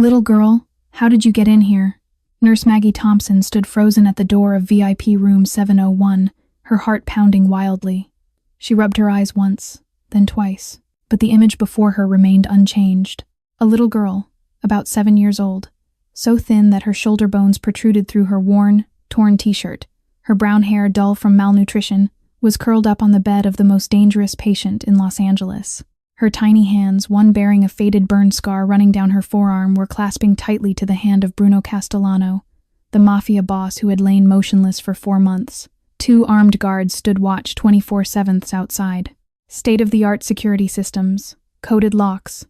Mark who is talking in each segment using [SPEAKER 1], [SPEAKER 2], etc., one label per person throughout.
[SPEAKER 1] "Little girl, how did you get in here?" Nurse Maggie Thompson stood frozen at the door of VIP room 701, her heart pounding wildly. She rubbed her eyes once, then twice, but the image before her remained unchanged. A little girl, about 7 years old, so thin that her shoulder bones protruded through her worn, torn t-shirt. Her brown hair, dull from malnutrition, was curled up on the bed of the most dangerous patient in Los Angeles. Her tiny hands, one bearing a faded burn scar running down her forearm, were clasping tightly to the hand of Bruno Castellano, the mafia boss who had lain motionless for 4 months. 2 armed guards stood watch 24/7 outside. State-of-the-art security systems, coded locks.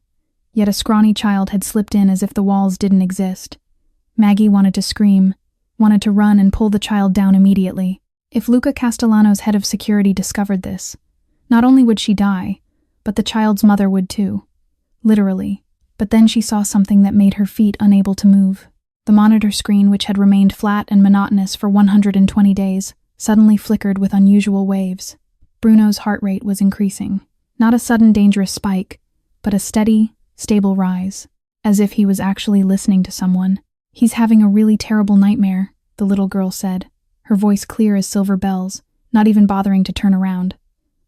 [SPEAKER 1] Yet a scrawny child had slipped in as if the walls didn't exist. Maggie wanted to scream, wanted to run and pull the child down immediately. If Luca Castellano's head of security discovered this, not only would she die, but the child's mother would too. Literally. But then she saw something that made her feet unable to move. The monitor screen, which had remained flat and monotonous for 120 days, suddenly flickered with unusual waves. Bruno's heart rate was increasing. Not a sudden dangerous spike, but a steady, stable rise, as if he was actually listening to someone. "He's having a really terrible nightmare," the little girl said, her voice clear as silver bells, not even bothering to turn around.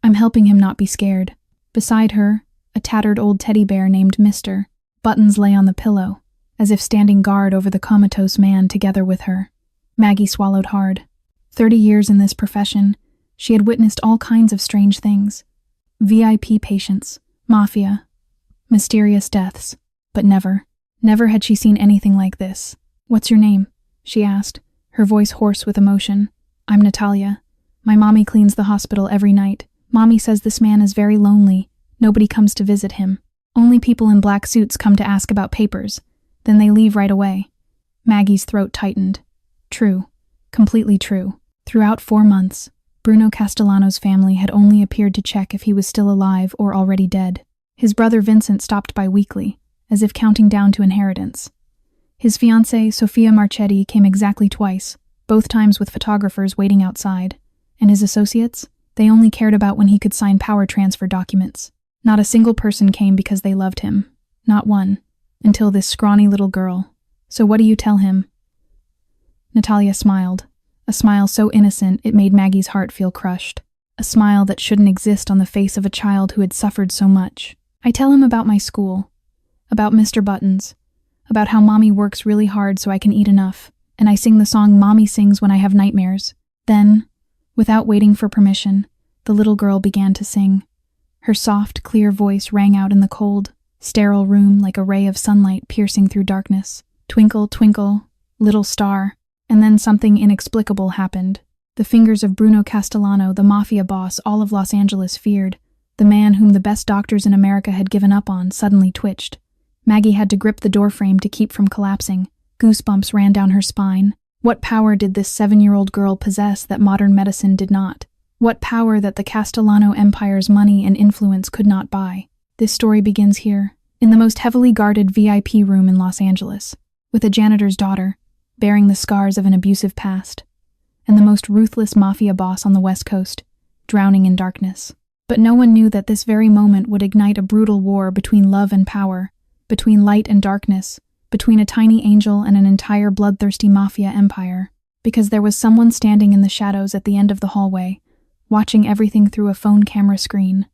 [SPEAKER 1] "I'm helping him not be scared." Beside her, a tattered old teddy bear named Mr. Buttons lay on the pillow, as if standing guard over the comatose man together with her. Maggie swallowed hard. 30 years in this profession, she had witnessed all kinds of strange things. VIP patients, mafia, mysterious deaths, but never had she seen anything like this. "What's your name?" she asked, her voice hoarse with emotion. "I'm Natalia. My mommy cleans the hospital every night. Mommy says this man is very lonely. Nobody comes to visit him. Only people in black suits come to ask about papers. Then they leave right away." Maggie's throat tightened. True. Completely true. Throughout 4 months, Bruno Castellano's family had only appeared to check if he was still alive or already dead. His brother Vincent stopped by weekly, as if counting down to inheritance. His fiancée, Sofia Marchetti, came exactly twice, both times with photographers waiting outside. And his associates? They only cared about when he could sign power transfer documents. Not a single person came because they loved him. Not one. Until this scrawny little girl. "So what do you tell him?" Natalia smiled. A smile so innocent it made Maggie's heart feel crushed. A smile that shouldn't exist on the face of a child who had suffered so much. "I tell him about my school. About Mr. Buttons. About how Mommy works really hard so I can eat enough. And I sing the song Mommy sings when I have nightmares." Then, without waiting for permission, the little girl began to sing. Her soft, clear voice rang out in the cold, sterile room like a ray of sunlight piercing through darkness. "Twinkle, twinkle, little star." And then something inexplicable happened. The fingers of Bruno Castellano, the mafia boss all of Los Angeles feared, the man whom the best doctors in America had given up on, suddenly twitched. Maggie had to grip the doorframe to keep from collapsing. Goosebumps ran down her spine. What power did this 7-year-old girl possess that modern medicine did not? What power that the Castellano Empire's money and influence could not buy? This story begins here, in the most heavily guarded VIP room in Los Angeles, with a janitor's daughter, bearing the scars of an abusive past, and the most ruthless mafia boss on the West Coast, drowning in darkness. But no one knew that this very moment would ignite a brutal war between love and power, between light and darkness, between a tiny angel and an entire bloodthirsty mafia empire, because there was someone standing in the shadows at the end of the hallway, watching everything through a phone camera screen.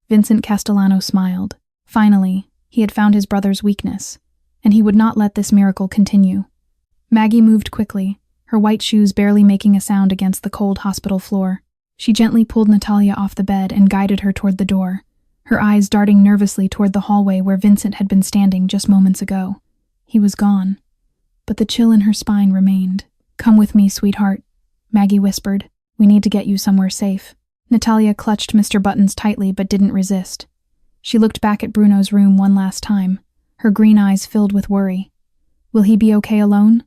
[SPEAKER 1] Vincent Castellano smiled. Finally, he had found his brother's weakness, and he would not let this miracle continue. Maggie moved quickly, her white shoes barely making a sound against the cold hospital floor. She gently pulled Natalia off the bed and guided her toward the door, her eyes darting nervously toward the hallway where Vincent had been standing just moments ago. He was gone, but the chill in her spine remained. "Come with me, sweetheart," Maggie whispered. "We need to get you somewhere safe." Natalia clutched Mr. Buttons tightly but didn't resist. She looked back at Bruno's room one last time, her green eyes filled with worry. Will he be okay alone?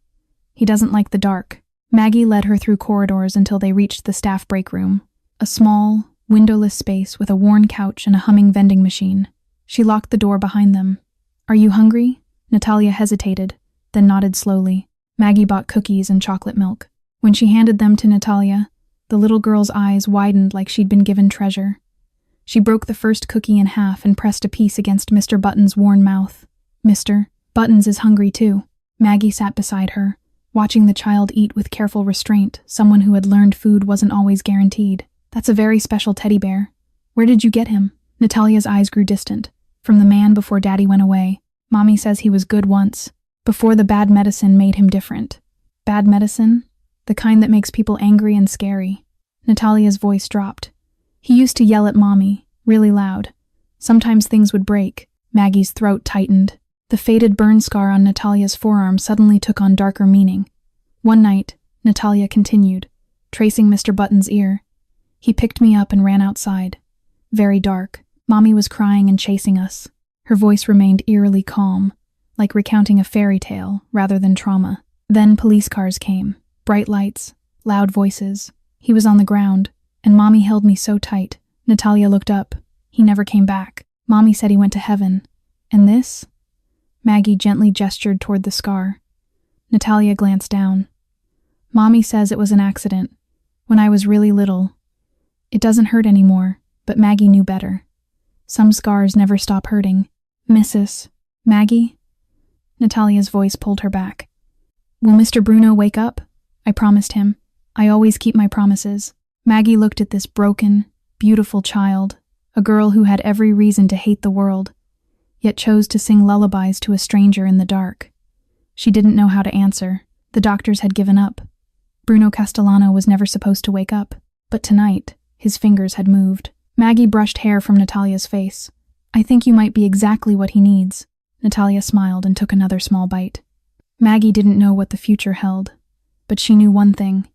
[SPEAKER 1] He doesn't like the dark. Maggie led her through corridors until they reached the staff break room, a small, windowless space with a worn couch and a humming vending machine. She locked the door behind them. "Are you hungry?" Natalia hesitated, then nodded slowly. Maggie bought cookies and chocolate milk. When she handed them to Natalia, the little girl's eyes widened like she'd been given treasure. She broke the first cookie in half and pressed a piece against Mr. Button's worn mouth. "Mr. Buttons is hungry too. Maggie sat beside her, watching the child eat with careful restraint. Someone who had learned food wasn't always guaranteed. That's a very special teddy bear. Where did you get him? Natalia's eyes grew distant. From the man before Daddy went away. Mommy says he was good once, before the bad medicine made him different. Bad medicine? The kind that makes people angry and scary. Natalia's voice dropped. He used to yell at Mommy, really loud. Sometimes things would break. Maggie's throat tightened. The faded burn scar on Natalia's forearm suddenly took on darker meaning. One night, Natalia continued, tracing Mr. Button's ear. He picked me up and ran outside. Very dark. Mommy was crying and chasing us. Her voice remained eerily calm, like recounting a fairy tale rather than trauma. Then police cars came. Bright lights, loud voices. He was on the ground, and Mommy held me so tight. Natalia looked up. He never came back. Mommy said he went to heaven. And this? Maggie gently gestured toward the scar. Natalia glanced down. Mommy says it was an accident. When I was really little. It doesn't hurt anymore, but Maggie knew better. Some scars never stop hurting. Mrs. Maggie? Natalia's voice pulled her back. Will Mr. Bruno wake up? I promised him. I always keep my promises. Maggie looked at this broken, beautiful child, a girl who had every reason to hate the world, yet chose to sing lullabies to a stranger in the dark. She didn't know how to answer. The doctors had given up. Bruno Castellano was never supposed to wake up, but tonight, his fingers had moved. Maggie brushed hair from Natalia's face. I think you might be exactly what he needs. Natalia smiled and took another small bite. Maggie didn't know what the future held, but she knew one thing.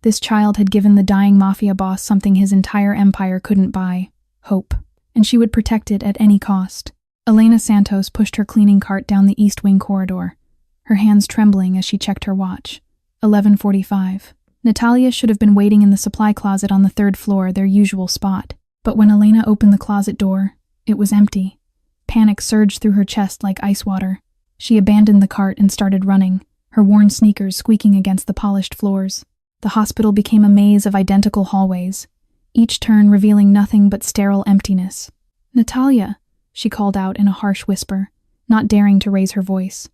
[SPEAKER 1] This child had given the dying mafia boss something his entire empire couldn't buy: hope, and she would protect it at any cost. Elena Santos pushed her cleaning cart down the East Wing corridor, her hands trembling as she checked her watch. 11:45. Natalia should have been waiting in the supply closet on the third floor, their usual spot. But when Elena opened the closet door, it was empty. Panic surged through her chest like ice water. She abandoned the cart and started running, her worn sneakers squeaking against the polished floors. The hospital became a maze of identical hallways, each turn revealing nothing but sterile emptiness. Natalia, she called out in a harsh whisper, not daring to raise her voice.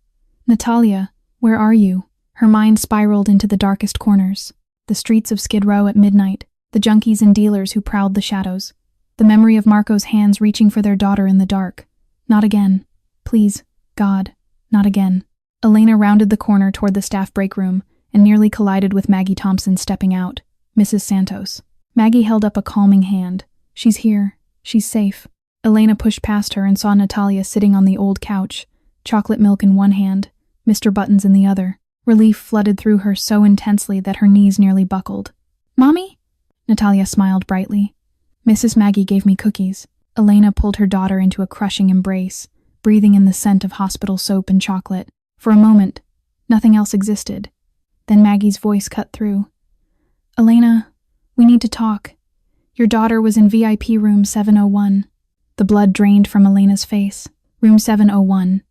[SPEAKER 1] Natalia, where are you? Her mind spiraled into the darkest corners. The streets of Skid Row at midnight, the junkies and dealers who prowled the shadows. The memory of Marco's hands reaching for their daughter in the dark. Not again. Please, God, not again. Elena rounded the corner toward the staff break room and nearly collided with Maggie Thompson stepping out. Mrs. Santos. Maggie held up a calming hand. She's here. She's safe. Elena pushed past her and saw Natalia sitting on the old couch, chocolate milk in one hand, Mr. Buttons in the other. Relief flooded through her so intensely that her knees nearly buckled. Mommy? Natalia smiled brightly. Mrs. Maggie gave me cookies. Elena pulled her daughter into a crushing embrace, breathing in the scent of hospital soap and chocolate. For a moment, nothing else existed. Then Maggie's voice cut through. Elena, we need to talk. Your daughter was in VIP room 701. The blood drained from Elena's face. Room 701.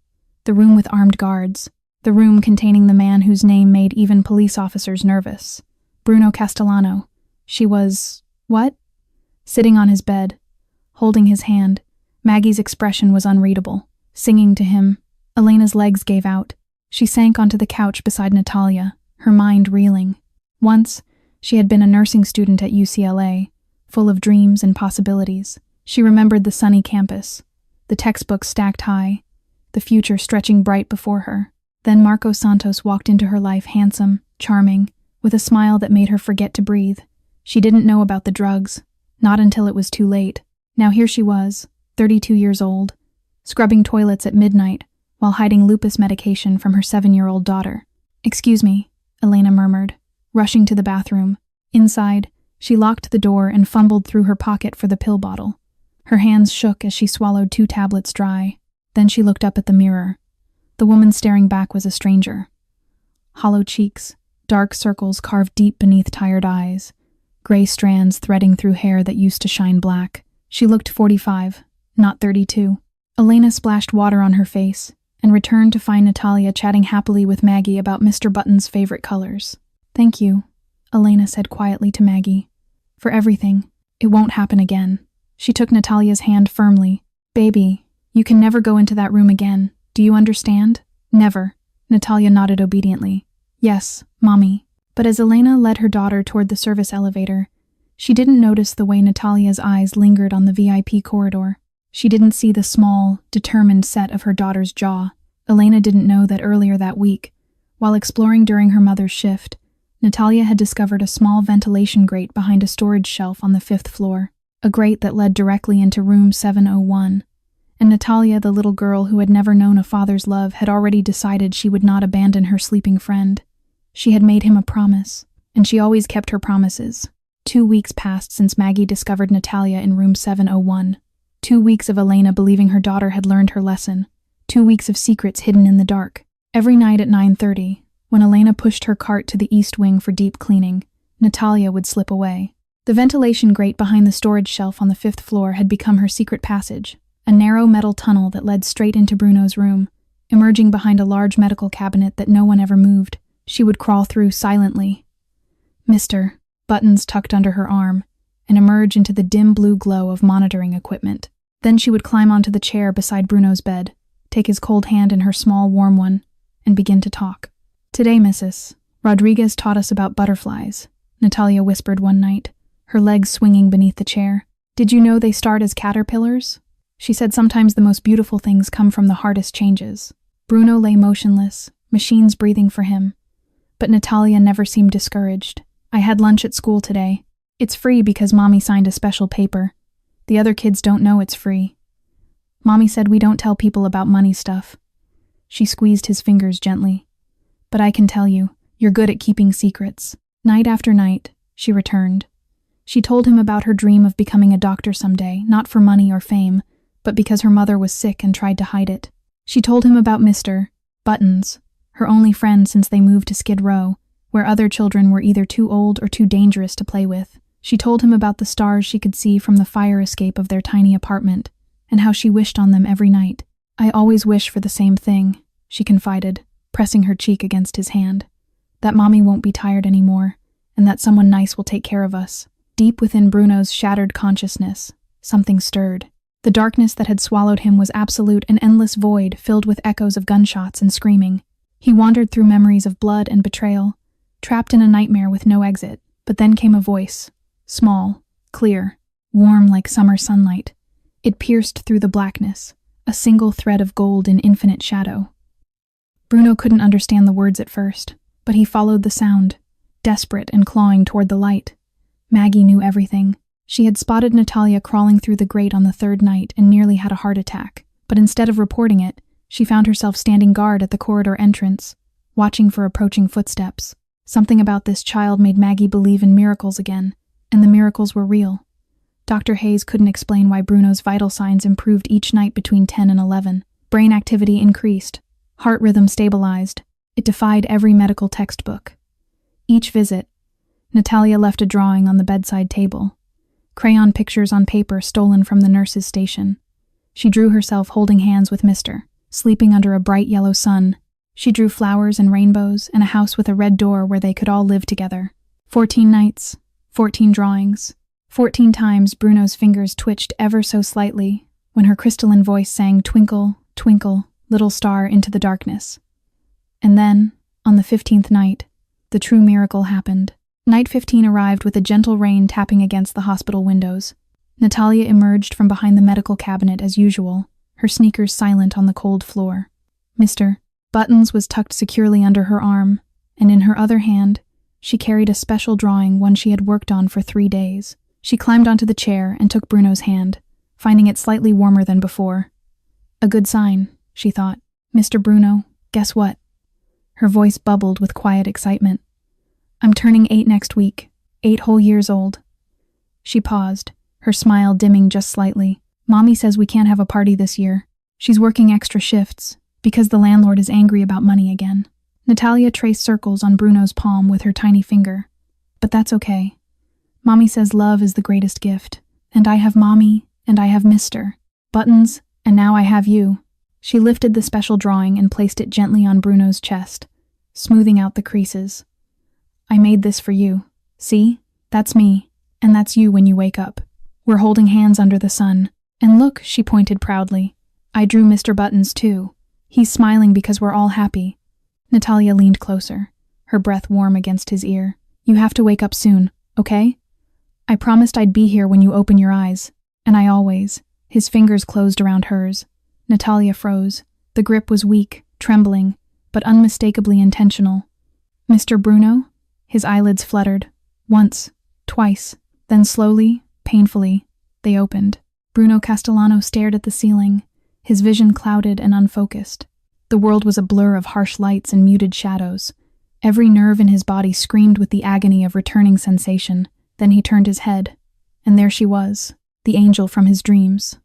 [SPEAKER 1] The room with armed guards. The room containing the man whose name made even police officers nervous. Bruno Castellano. She was... what? Sitting on his bed, holding his hand. Maggie's expression was unreadable. Singing to him. Elena's legs gave out. She sank onto the couch beside Natalia, her mind reeling. Once, she had been a nursing student at UCLA, full of dreams and possibilities. She remembered the sunny campus, the textbooks stacked high, the future stretching bright before her. Then Marco Santos walked into her life, handsome, charming, with a smile that made her forget to breathe. She didn't know about the drugs, not until it was too late. Now here she was, 32 years old, scrubbing toilets at midnight while hiding lupus medication from her 7-year-old daughter. Excuse me, Elena murmured, rushing to the bathroom. Inside, she locked the door and fumbled through her pocket for the pill bottle. Her hands shook as she swallowed 2 tablets dry. Then she looked up at the mirror. The woman staring back was a stranger. Hollow cheeks, dark circles carved deep beneath tired eyes, gray strands threading through hair that used to shine black. She looked 45, not 32. Elena splashed water on her face and returned to find Natalia chatting happily with Maggie about Mr. Button's favorite colors. Thank you, Elena said quietly to Maggie. For everything. It won't happen again. She took Natalia's hand firmly. Baby, you can never go into that room again. Do you understand? Never. Natalia nodded obediently. Yes, Mommy. But as Elena led her daughter toward the service elevator, she didn't notice the way Natalia's eyes lingered on the VIP corridor. She didn't see the small, determined set of her daughter's jaw. Elena didn't know that earlier that week, while exploring during her mother's shift, Natalia had discovered a small ventilation grate behind a storage shelf on the 5th floor, a grate that led directly into room 701. And Natalia, the little girl who had never known a father's love, had already decided she would not abandon her sleeping friend. She had made him a promise, and she always kept her promises. 2 weeks passed since Maggie discovered Natalia in room 701. 2 weeks of Elena believing her daughter had learned her lesson. 2 weeks of secrets hidden in the dark. Every night at 9:30, when Elena pushed her cart to the east wing for deep cleaning, Natalia would slip away. The ventilation grate behind the storage shelf on the 5th floor had become her secret passage, a narrow metal tunnel that led straight into Bruno's room. Emerging behind a large medical cabinet that no one ever moved, she would crawl through silently. Mr. Buttons tucked under her arm, and emerge into the dim blue glow of monitoring equipment. Then she would climb onto the chair beside Bruno's bed, take his cold hand in her small, warm one, and begin to talk. Today, Mrs. Rodriguez taught us about butterflies, Natalia whispered one night, her legs swinging beneath the chair. Did you know they start as caterpillars? She said sometimes the most beautiful things come from the hardest changes. Bruno lay motionless, machines breathing for him. But Natalia never seemed discouraged. I had lunch at school today. It's free because Mommy signed a special paper. The other kids don't know it's free. Mommy said we don't tell people about money stuff. She squeezed his fingers gently. But I can tell you, you're good at keeping secrets. Night after night, she returned. She told him about her dream of becoming a doctor someday, not for money or fame, but because her mother was sick and tried to hide it. She told him about Mr. Buttons, her only friend since they moved to Skid Row, where other children were either too old or too dangerous to play with. She told him about the stars she could see from the fire escape of their tiny apartment, and how she wished on them every night. I always wish for the same thing, she confided, pressing her cheek against his hand. That Mommy won't be tired anymore, and that someone nice will take care of us. Deep within Bruno's shattered consciousness, something stirred. The darkness that had swallowed him was absolute, an endless void filled with echoes of gunshots and screaming. He wandered through memories of blood and betrayal, trapped in a nightmare with no exit. But then came a voice, small, clear, warm like summer sunlight. It pierced through the blackness, a single thread of gold in infinite shadow. Bruno couldn't understand the words at first, but he followed the sound, desperate and clawing toward the light. Maggie knew everything. She had spotted Natalia crawling through the grate on the 3rd night and nearly had a heart attack, but instead of reporting it, she found herself standing guard at the corridor entrance, watching for approaching footsteps. Something about this child made Maggie believe in miracles again, and the miracles were real. Dr. Hayes couldn't explain why Bruno's vital signs improved each night between 10 and 11. Brain activity increased, heart rhythm stabilized. It defied every medical textbook. Each visit, Natalia left a drawing on the bedside table, crayon pictures on paper stolen from the nurse's station. She drew herself holding hands with Mr., sleeping under a bright yellow sun. She drew flowers and rainbows and a house with a red door where they could all live together. 14 nights, 14 drawings. 14 times Bruno's fingers twitched ever so slightly when her crystalline voice sang "Twinkle, twinkle, little star" into the darkness. And then, on the 15th night, the true miracle happened. Night 15 arrived with a gentle rain tapping against the hospital windows. Natalia emerged from behind the medical cabinet as usual, her sneakers silent on the cold floor. Mr. Buttons was tucked securely under her arm, and in her other hand, she carried a special drawing, one she had worked on for 3 days. She climbed onto the chair and took Bruno's hand, finding it slightly warmer than before. A good sign, she thought. Mr. Bruno, guess what? Her voice bubbled with quiet excitement. I'm turning 8 next week, 8 whole years old. She paused, her smile dimming just slightly. Mommy says we can't have a party this year. She's working extra shifts, because the landlord is angry about money again. Natalia traced circles on Bruno's palm with her tiny finger. But that's okay. Mommy says love is the greatest gift, and I have Mommy, and I have Mr. Buttons, and now I have you. She lifted the special drawing and placed it gently on Bruno's chest, smoothing out the creases. I made this for you. See? That's me, and that's you when you wake up. We're holding hands under the sun. And look, she pointed proudly. I drew Mr. Buttons too. He's smiling because we're all happy. Natalia leaned closer, her breath warm against his ear. You have to wake up soon, okay? I promised I'd be here when you open your eyes, and I always. His fingers closed around hers. Natalia froze. The grip was weak, trembling, but unmistakably intentional. Mr. Bruno? His eyelids fluttered. Once, twice, then slowly, painfully, they opened. Bruno Castellano stared at the ceiling, his vision clouded and unfocused. The world was a blur of harsh lights and muted shadows. Every nerve in his body screamed with the agony of returning sensation. Then he turned his head, and there she was, the angel from his dreams.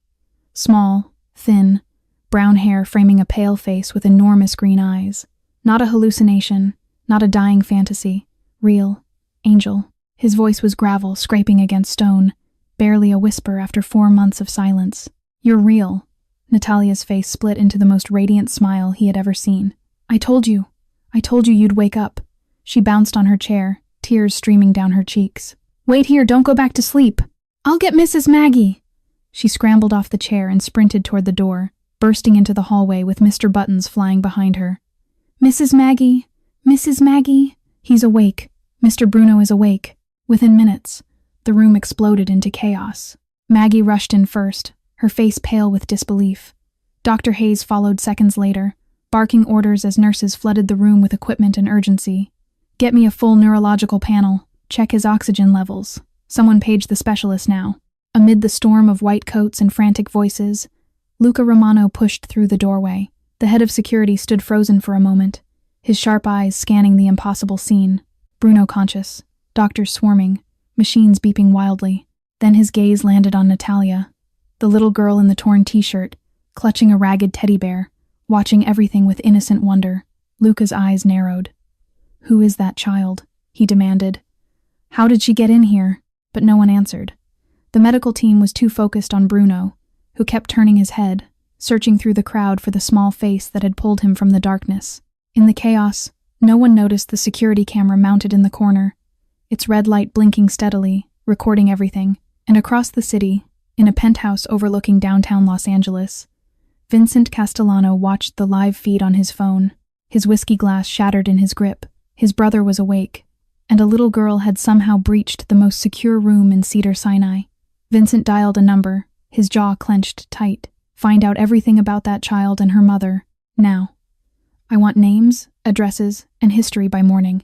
[SPEAKER 1] Small, thin, brown hair framing a pale face with enormous green eyes. Not a hallucination, not a dying fantasy. Real, angel. His voice was gravel scraping against stone, barely a whisper after 4 months of silence. You're real. Natalia's face split into the most radiant smile he had ever seen. I told you you'd wake up. She bounced on her chair, tears streaming down her cheeks. Wait here, don't go back to sleep. I'll get Mrs. Maggie. She scrambled off the chair and sprinted toward the door, bursting into the hallway with Mr. Buttons flying behind her. Mrs. Maggie, Mrs. Maggie. He's awake. Mr. Bruno is awake. Within minutes, the room exploded into chaos. Maggie rushed in first, her face pale with disbelief. Dr. Hayes followed seconds later, barking orders as nurses flooded the room with equipment and urgency. Get me a full neurological panel. Check his oxygen levels. Someone page the specialist now. Amid the storm of white coats and frantic voices, Luca Romano pushed through the doorway. The head of security stood frozen for a moment, his sharp eyes scanning the impossible scene. Bruno conscious, doctors swarming, machines beeping wildly. Then his gaze landed on Natalia, the little girl in the torn t-shirt, clutching a ragged teddy bear, watching everything with innocent wonder. Luca's eyes narrowed. Who is that child? He demanded. How did she get in here? But no one answered. The medical team was too focused on Bruno, who kept turning his head, searching through the crowd for the small face that had pulled him from the darkness. In the chaos, no one noticed the security camera mounted in the corner, its red light blinking steadily, recording everything. And across the city, in a penthouse overlooking downtown Los Angeles, Vincent Castellano watched the live feed on his phone, his whiskey glass shattered in his grip. His brother was awake, and a little girl had somehow breached the most secure room in Cedars-Sinai. Vincent dialed a number, his jaw clenched tight. Find out everything about that child and her mother, now. I want names, addresses, and history by morning.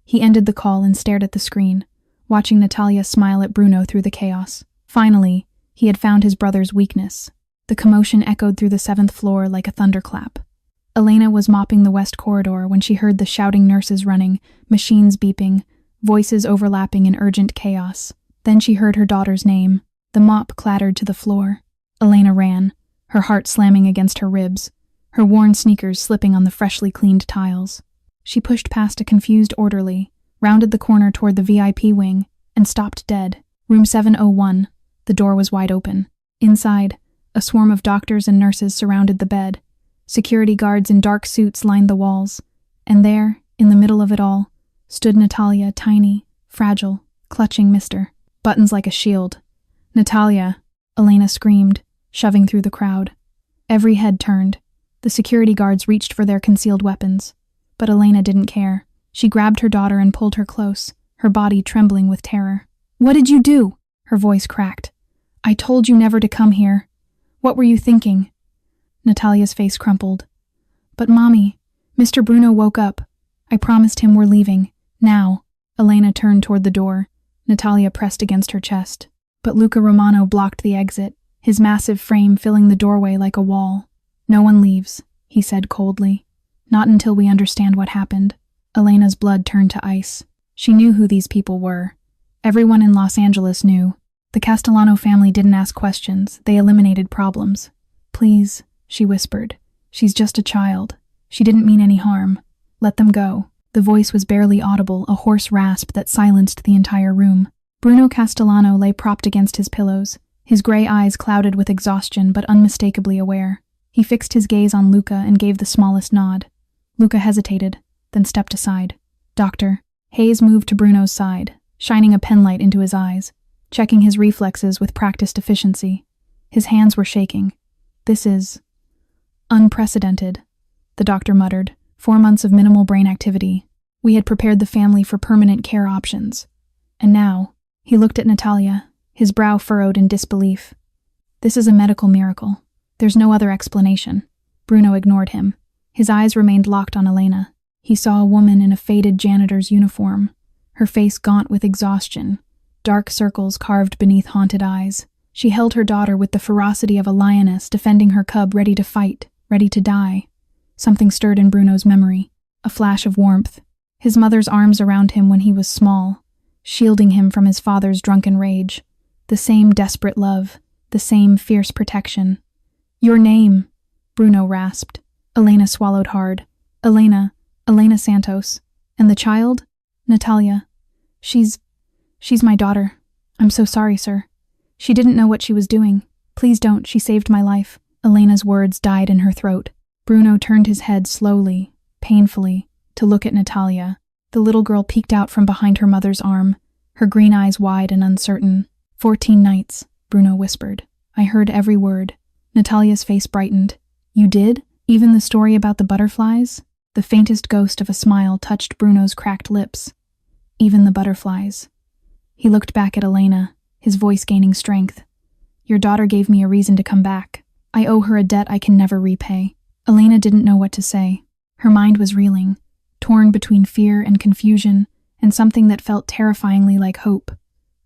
[SPEAKER 1] He ended the call and stared at the screen, watching Natalia smile at Bruno through the chaos. Finally, he had found his brother's weakness. The commotion echoed through the 7th floor like a thunderclap. Elena was mopping the west corridor when she heard the shouting nurses running, machines beeping, voices overlapping in urgent chaos. Then she heard her daughter's name. The mop clattered to the floor. Elena ran, her heart slamming against her ribs, her worn sneakers slipping on the freshly cleaned tiles. She pushed past a confused orderly, rounded the corner toward the VIP wing, and stopped dead. Room 701. The door was wide open. Inside, a swarm of doctors and nurses surrounded the bed. Security guards in dark suits lined the walls, and there, in the middle of it all, stood Natalia, tiny, fragile, clutching Mr. Buttons like a shield. Natalia, Elena screamed, shoving through the crowd. Every head turned. The security guards reached for their concealed weapons. But Elena didn't care. She grabbed her daughter and pulled her close, her body trembling with terror. What did you do? Her voice cracked. I told you never to come here. What were you thinking? Natalia's face crumpled. But Mommy, Mr. Bruno woke up. I promised him we're leaving. Now. Elena turned toward the door. Natalia pressed against her chest. But Luca Romano blocked the exit, his massive frame filling the doorway like a wall. No one leaves, he said coldly. Not until we understand what happened. Elena's blood turned to ice. She knew who these people were. Everyone in Los Angeles knew. The Castellano family didn't ask questions, they eliminated problems. Please, she whispered. She's just a child. She didn't mean any harm. Let them go. The voice was barely audible, a hoarse rasp that silenced the entire room. Bruno Castellano lay propped against his pillows, his gray eyes clouded with exhaustion but unmistakably aware. He fixed his gaze on Luca and gave the smallest nod. Luca hesitated, then stepped aside. Doctor. Hayes moved to Bruno's side, shining a penlight into his eyes, checking his reflexes with practiced efficiency. His hands were shaking. This is unprecedented. the doctor muttered. 4 months of minimal brain activity. We had prepared the family for permanent care options. And now, he looked at Natalia, his brow furrowed in disbelief. This is a medical miracle. There's no other explanation. Bruno ignored him. His eyes remained locked on Elena. He saw a woman in a faded janitor's uniform, her face gaunt with exhaustion, dark circles carved beneath haunted eyes. She held her daughter with the ferocity of a lioness defending her cub, ready to fight, ready to die. Something stirred in Bruno's memory, a flash of warmth. His mother's arms around him when he was small, shielding him from his father's drunken rage. The same desperate love, the same fierce protection. Your name, Bruno rasped. Elena swallowed hard. Elena Santos. And the child? Natalia. She's my daughter. I'm so sorry, sir. She didn't know what she was doing. Please don't, she saved my life. Elena's words died in her throat. Bruno turned his head slowly, painfully, to look at Natalia. The little girl peeked out from behind her mother's arm, her green eyes wide and uncertain. 14 nights, Bruno whispered. I heard every word. Natalia's face brightened. You did? Even the story about the butterflies? The faintest ghost of a smile touched Bruno's cracked lips. Even the butterflies. He looked back at Elena, his voice gaining strength. Your daughter gave me a reason to come back. I owe her a debt I can never repay. Elena didn't know what to say. Her mind was reeling, torn between fear and confusion, and something that felt terrifyingly like hope.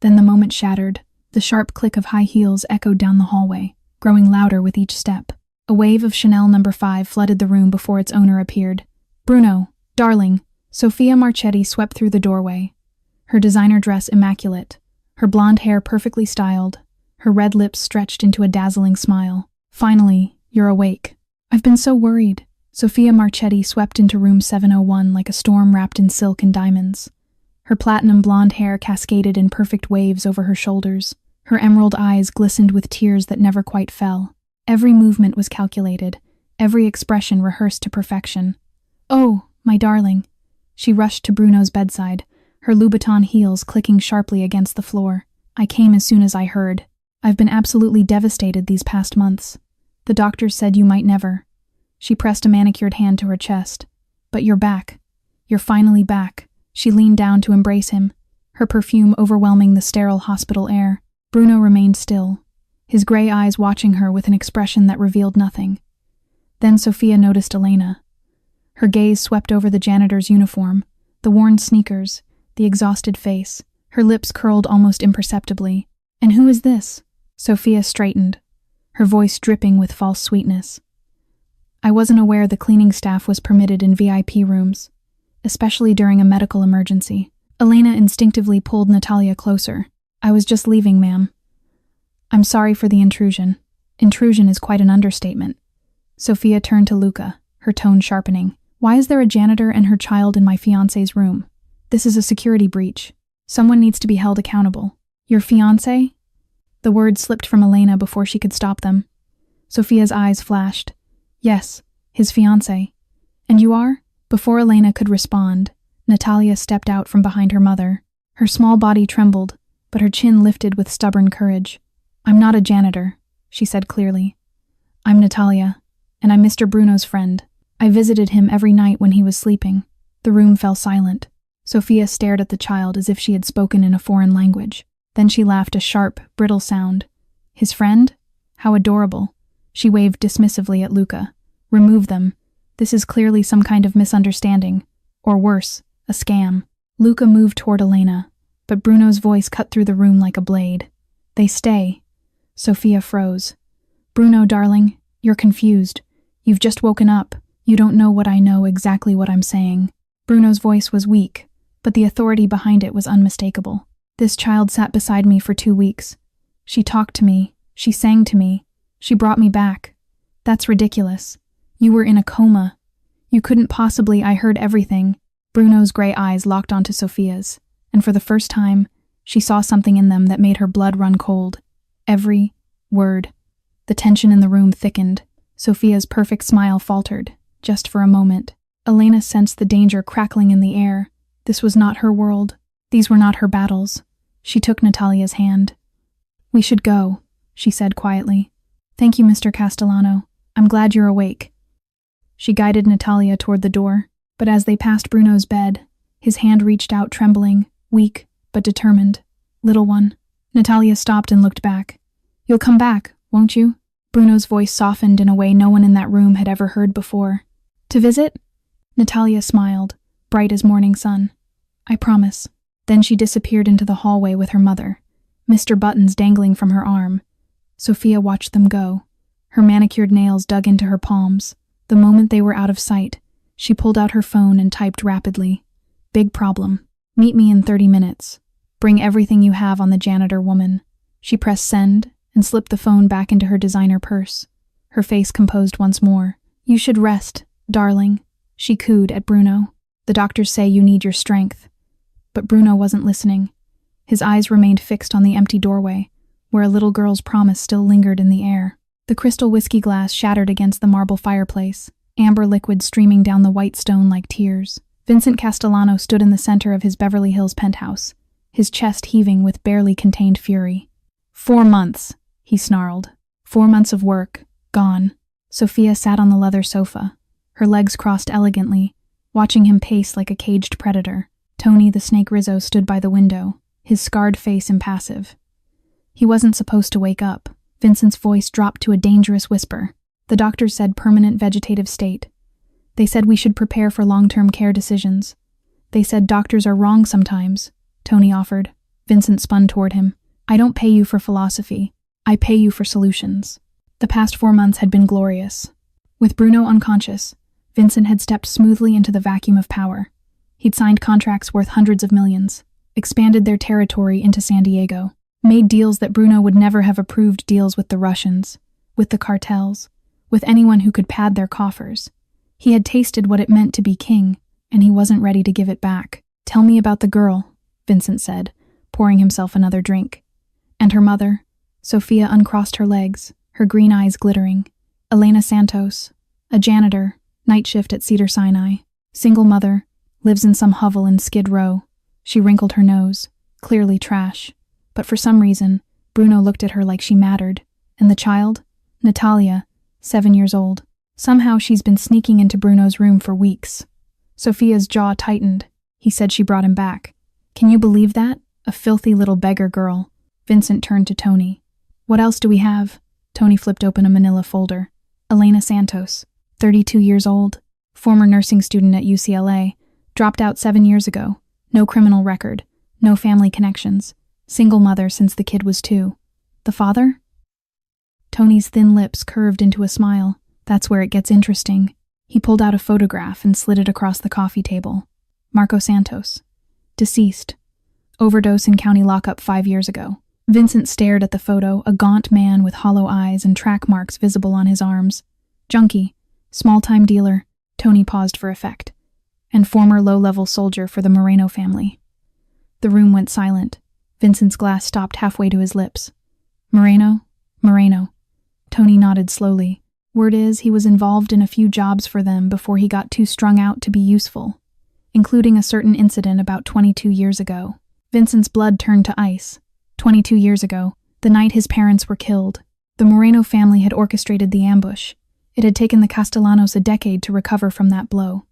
[SPEAKER 1] Then the moment shattered. The sharp click of high heels echoed down the hallway, growing louder with each step. A wave of Chanel No. 5 flooded the room before its owner appeared. Bruno, darling. Sophia Marchetti swept through the doorway, her designer dress immaculate, her blonde hair perfectly styled, her red lips stretched into a dazzling smile. Finally, you're awake. I've been so worried. Sophia Marchetti swept into room 701 like a storm wrapped in silk and diamonds. Her platinum blonde hair cascaded in perfect waves over her shoulders. Her emerald eyes glistened with tears that never quite fell. Every movement was calculated, every expression rehearsed to perfection. Oh, my darling. She rushed to Bruno's bedside, her Louboutin heels clicking sharply against the floor. I came as soon as I heard. I've been absolutely devastated these past months. The doctors said you might never. She pressed a manicured hand to her chest. But you're back. You're finally back. She leaned down to embrace him, her perfume overwhelming the sterile hospital air. Bruno remained still, his gray eyes watching her with an expression that revealed nothing. Then Sophia noticed Elena. Her gaze swept over the janitor's uniform, the worn sneakers, the exhausted face. Her lips curled almost imperceptibly. And who is this? Sophia straightened, her voice dripping with false sweetness. I wasn't aware the cleaning staff was permitted in VIP rooms, especially during a medical emergency. Elena instinctively pulled Natalia closer. I was just leaving, ma'am. I'm sorry for the intrusion. Intrusion is quite an understatement. Sophia turned to Luca, her tone sharpening. Why is there a janitor and her child in my fiancé's room? This is a security breach. Someone needs to be held accountable. Your fiancé? The words slipped from Elena before she could stop them. Sophia's eyes flashed. Yes, his fiancé. And you are? Before Elena could respond, Natalia stepped out from behind her mother. Her small body trembled, but her chin lifted with stubborn courage. I'm not a janitor, she said clearly. I'm Natalia, and I'm Mr. Bruno's friend. I visited him every night when he was sleeping. The room fell silent. Sophia stared at the child as if she had spoken in a foreign language. Then she laughed a sharp, brittle sound. His friend? How adorable. She waved dismissively at Luca. Remove them. This is clearly some kind of misunderstanding. Or worse, a scam. Luca moved toward Elena, but Bruno's voice cut through the room like a blade. They stay. Sophia froze. Bruno, darling, you're confused. You've just woken up. You don't know what I know, exactly what I'm saying. Bruno's voice was weak, but the authority behind it was unmistakable. This child sat beside me for 2 weeks. She talked to me. She sang to me. She brought me back. That's ridiculous. You were in a coma. You couldn't possibly. I heard everything. Bruno's gray eyes locked onto Sophia's, and for the first time, she saw something in them that made her blood run cold. Every word. The tension in the room thickened. Sophia's perfect smile faltered, just for a moment. Elena sensed the danger crackling in the air. This was not her world. These were not her battles. She took Natalia's hand. We should go, she said quietly. Thank you, Mr. Castellano. I'm glad you're awake. She guided Natalia toward the door, but as they passed Bruno's bed, his hand reached out trembling, weak, but determined. "Little one." Natalia stopped and looked back. "You'll come back, won't you?" Bruno's voice softened in a way no one in that room had ever heard before. "To visit?" Natalia smiled, bright as morning sun. "I promise." Then she disappeared into the hallway with her mother, Mr. Buttons dangling from her arm. Sophia watched them go. Her manicured nails dug into her palms. The moment they were out of sight, she pulled out her phone and typed rapidly. "Big problem. Meet me in 30 minutes. Bring everything you have on the janitor woman." She pressed send and slipped the phone back into her designer purse. Her face composed once more. "You should rest, darling," she cooed at Bruno. "The doctors say you need your strength." But Bruno wasn't listening. His eyes remained fixed on the empty doorway, where a little girl's promise still lingered in the air. The crystal whiskey glass shattered against the marble fireplace, amber liquid streaming down the white stone like tears. Vincent Castellano stood in the center of his Beverly Hills penthouse, his chest heaving with barely contained fury. 4 months, he snarled. 4 months of work, gone. Sophia sat on the leather sofa, her legs crossed elegantly, watching him pace like a caged predator. Tony the Snake Rizzo stood by the window, his scarred face impassive. He wasn't supposed to wake up. Vincent's voice dropped to a dangerous whisper. "The doctors said permanent vegetative state. They said we should prepare for long-term care decisions. They said doctors are wrong sometimes," Tony offered. Vincent spun toward him. "I don't pay you for philosophy. I pay you for solutions." The past 4 months had been glorious. With Bruno unconscious, Vincent had stepped smoothly into the vacuum of power. He'd signed contracts worth hundreds of millions, expanded their territory into San Diego, made deals that Bruno would never have approved, deals with the Russians, with the cartels, with anyone who could pad their coffers. He had tasted what it meant to be king, and he wasn't ready to give it back. "Tell me about the girl," Vincent said, pouring himself another drink. "And her mother?" Sophia uncrossed her legs, her green eyes glittering. "Elena Santos, a janitor, night shift at Cedar Sinai. Single mother, lives in some hovel in Skid Row." She wrinkled her nose, clearly trash. But for some reason, Bruno looked at her like she mattered. And the child? Natalia, 7 years old. Somehow she's been sneaking into Bruno's room for weeks. Sophia's jaw tightened. He said she brought him back. "Can you believe that? A filthy little beggar girl." Vincent turned to Tony. "What else do we have?" Tony flipped open a manila folder. "Elena Santos, 32 years old, former nursing student at UCLA, dropped out 7 years ago. No criminal record, no family connections. Single mother since the kid was 2. The father?" Tony's thin lips curved into a smile. "That's where it gets interesting." He pulled out a photograph and slid it across the coffee table. "Marco Santos. Deceased. Overdose in county lockup 5 years ago." Vincent stared at the photo, a gaunt man with hollow eyes and track marks visible on his arms. "Junkie. Small-time dealer." Tony paused for effect. "And former low-level soldier for the Moreno family." The room went silent. Vincent's glass stopped halfway to his lips. "Moreno? Moreno." Tony nodded slowly. "Word is he was involved in a few jobs for them before he got too strung out to be useful, including a certain incident about 22 years ago." Vincent's blood turned to ice. 22 years ago, the night his parents were killed. The Moreno family had orchestrated the ambush. It had taken the Castellanos a decade to recover from that blow.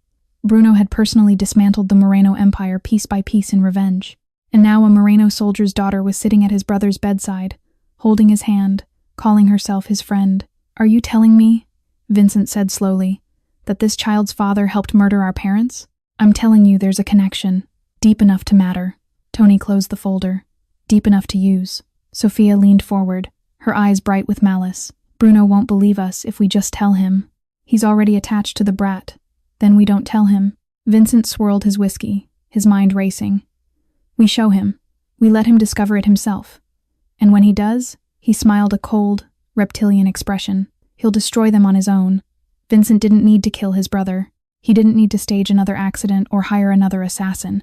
[SPEAKER 1] Bruno had personally dismantled the Moreno empire piece by piece in revenge. And now a Moreno soldier's daughter was sitting at his brother's bedside, holding his hand, calling herself his friend. "Are you telling me," Vincent said slowly, "that this child's father helped murder our parents?" "I'm telling you there's a connection, deep enough to matter." Tony closed the folder. "Deep enough to use." Sophia leaned forward, her eyes bright with malice. "Bruno won't believe us if we just tell him. He's already attached to the brat. Then we don't tell him." Vincent swirled his whiskey, his mind racing. "We show him. We let him discover it himself. And when he does," he smiled a cold, reptilian expression, "he'll destroy them on his own." Vincent didn't need to kill his brother. He didn't need to stage another accident or hire another assassin.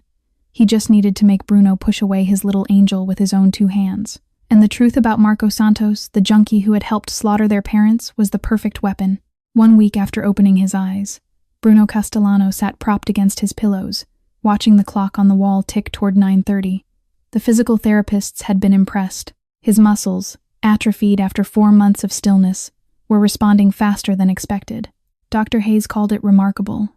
[SPEAKER 1] He just needed to make Bruno push away his little angel with his own 2 hands. And the truth about Marco Santos, the junkie who had helped slaughter their parents, was the perfect weapon. 1 week after opening his eyes, Bruno Castellano sat propped against his pillows, watching the clock on the wall tick toward 9:30. The physical therapists had been impressed. His muscles, atrophied after 4 months of stillness, were responding faster than expected. Dr. Hayes called it remarkable.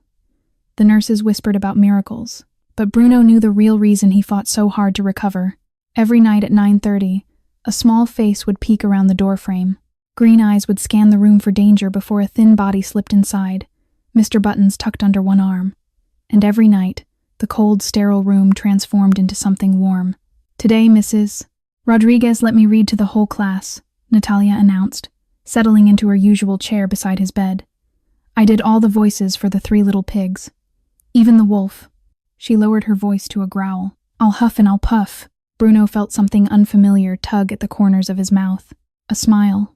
[SPEAKER 1] The nurses whispered about miracles. But Bruno knew the real reason he fought so hard to recover. Every night at 9:30, a small face would peek around the doorframe. Green eyes would scan the room for danger before a thin body slipped inside, Mr. Buttons tucked under one arm. And every night, the cold, sterile room transformed into something warm. "Today, Mrs. Rodriguez, let me read to the whole class," Natalia announced, settling into her usual chair beside his bed. "I did all the voices for the 3 little pigs. Even the wolf." She lowered her voice to a growl. "I'll huff and I'll puff." Bruno felt something unfamiliar tug at the corners of his mouth. A smile.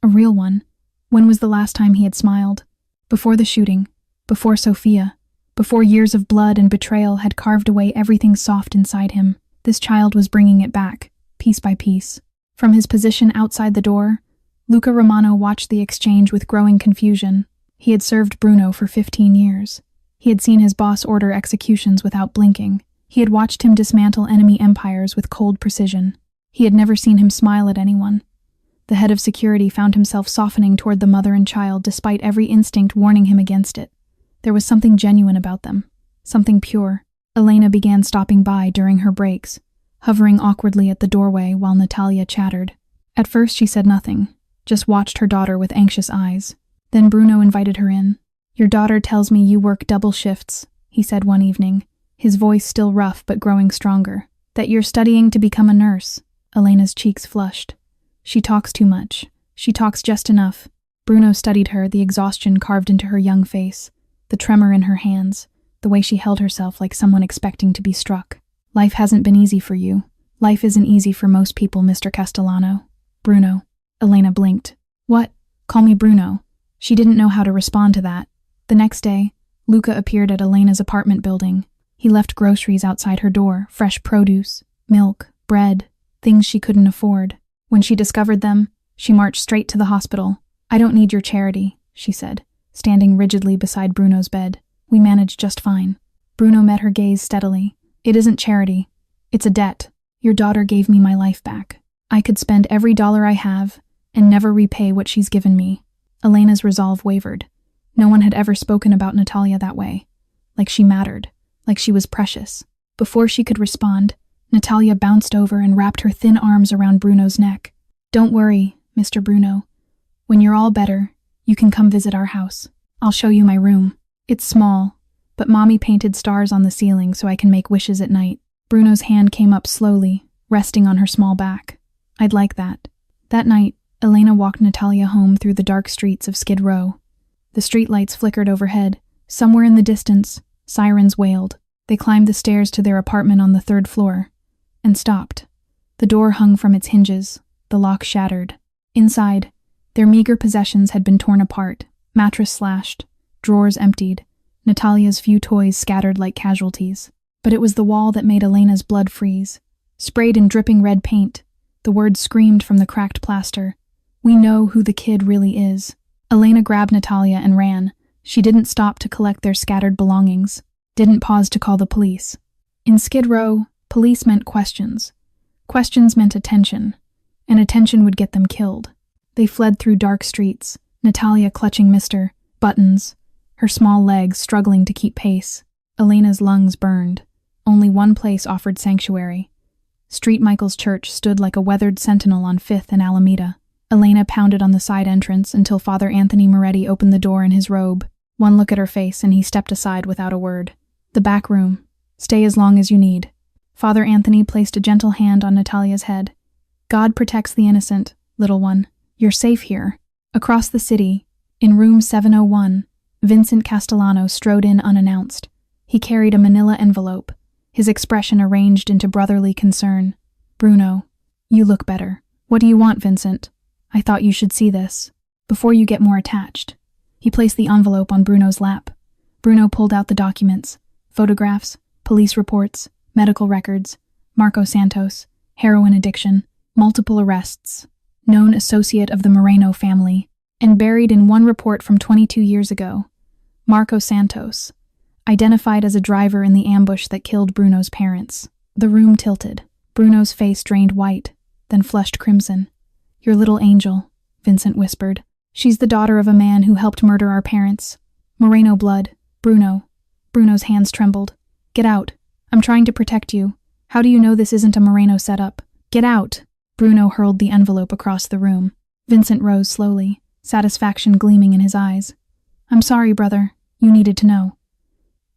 [SPEAKER 1] A real one. When was the last time he had smiled? Before the shooting. Before Sophia. Before years of blood and betrayal had carved away everything soft inside him. This child was bringing it back, piece by piece. From his position outside the door, Luca Romano watched the exchange with growing confusion. He had served Bruno for 15 years. He had seen his boss order executions without blinking. He had watched him dismantle enemy empires with cold precision. He had never seen him smile at anyone. The head of security found himself softening toward the mother and child despite every instinct warning him against it. There was something genuine about them. Something pure. Elena began stopping by during her breaks, hovering awkwardly at the doorway while Natalia chattered. At first she said nothing, just watched her daughter with anxious eyes. Then Bruno invited her in. "Your daughter tells me you work double shifts," he said one evening, his voice still rough but growing stronger. "That you're studying to become a nurse." Elena's cheeks flushed. "She talks too much. She talks just enough." Bruno studied her, the exhaustion carved into her young face, the tremor in her hands, the way she held herself like someone expecting to be struck. "Life hasn't been easy for you. Life isn't easy for most people, Mr. Castellano." "Bruno." Elena blinked. "What? Call me Bruno." She didn't know how to respond to that. The next day, Luca appeared at Elena's apartment building. He left groceries outside her door, fresh produce, milk, bread, things she couldn't afford. When she discovered them, she marched straight to the hospital. "I don't need your charity," she said, standing rigidly beside Bruno's bed. "We manage just fine." Bruno met her gaze steadily. "It isn't charity. It's a debt. Your daughter gave me my life back. I could spend every dollar I have and never repay what she's given me." Elena's resolve wavered. No one had ever spoken about Natalia that way. Like she mattered. Like she was precious. Before she could respond, Natalia bounced over and wrapped her thin arms around Bruno's neck. "Don't worry, Mr. Bruno. When you're all better, you can come visit our house. I'll show you my room. It's small, but Mommy painted stars on the ceiling so I can make wishes at night." Bruno's hand came up slowly, resting on her small back. "I'd like that." That night, Elena walked Natalia home through the dark streets of Skid Row. The streetlights flickered overhead. Somewhere in the distance, sirens wailed. They climbed the stairs to their apartment on the 3rd floor, and stopped. The door hung from its hinges, the lock shattered. Inside, their meager possessions had been torn apart, mattress slashed, drawers emptied, Natalia's few toys scattered like casualties. But it was the wall that made Elena's blood freeze. Sprayed in dripping red paint, the words screamed from the cracked plaster, "We know who the kid really is." Elena grabbed Natalia and ran. She didn't stop to collect their scattered belongings, didn't pause to call the police. In Skid Row, police meant questions. Questions meant attention, and attention would get them killed. They fled through dark streets, Natalia clutching Mr. Buttons, her small legs struggling to keep pace. Elena's lungs burned. Only one place offered sanctuary. Street Michael's Church stood like a weathered sentinel on 5th and Alameda. Elena pounded on the side entrance until Father Anthony Moretti opened the door in his robe. One look at her face and he stepped aside without a word. "The back room. Stay as long as you need." Father Anthony placed a gentle hand on Natalia's head. "God protects the innocent, little one. You're safe here." Across the city, in room 701, Vincent Castellano strode in unannounced. He carried a manila envelope, his expression arranged into brotherly concern. "Bruno, you look better." "What do you want, Vincent? I thought you should see this. Before you get more attached." He placed the envelope on Bruno's lap. Bruno pulled out the documents, photographs, police reports, medical records, Marco Santos, heroin addiction, multiple arrests, known associate of the Moreno family, and buried in one report from 22 years ago, Marco Santos, identified as a driver in the ambush that killed Bruno's parents. The room tilted. Bruno's face drained white, then flushed crimson. "Your little angel," Vincent whispered. She's the daughter of a man who helped murder our parents. Moreno blood. Bruno. Bruno's hands trembled. Get out. I'm trying to protect you. How do you know this isn't a Moreno setup? Get out. Bruno hurled the envelope across the room. Vincent rose slowly, satisfaction gleaming in his eyes. I'm sorry, brother. You needed to know.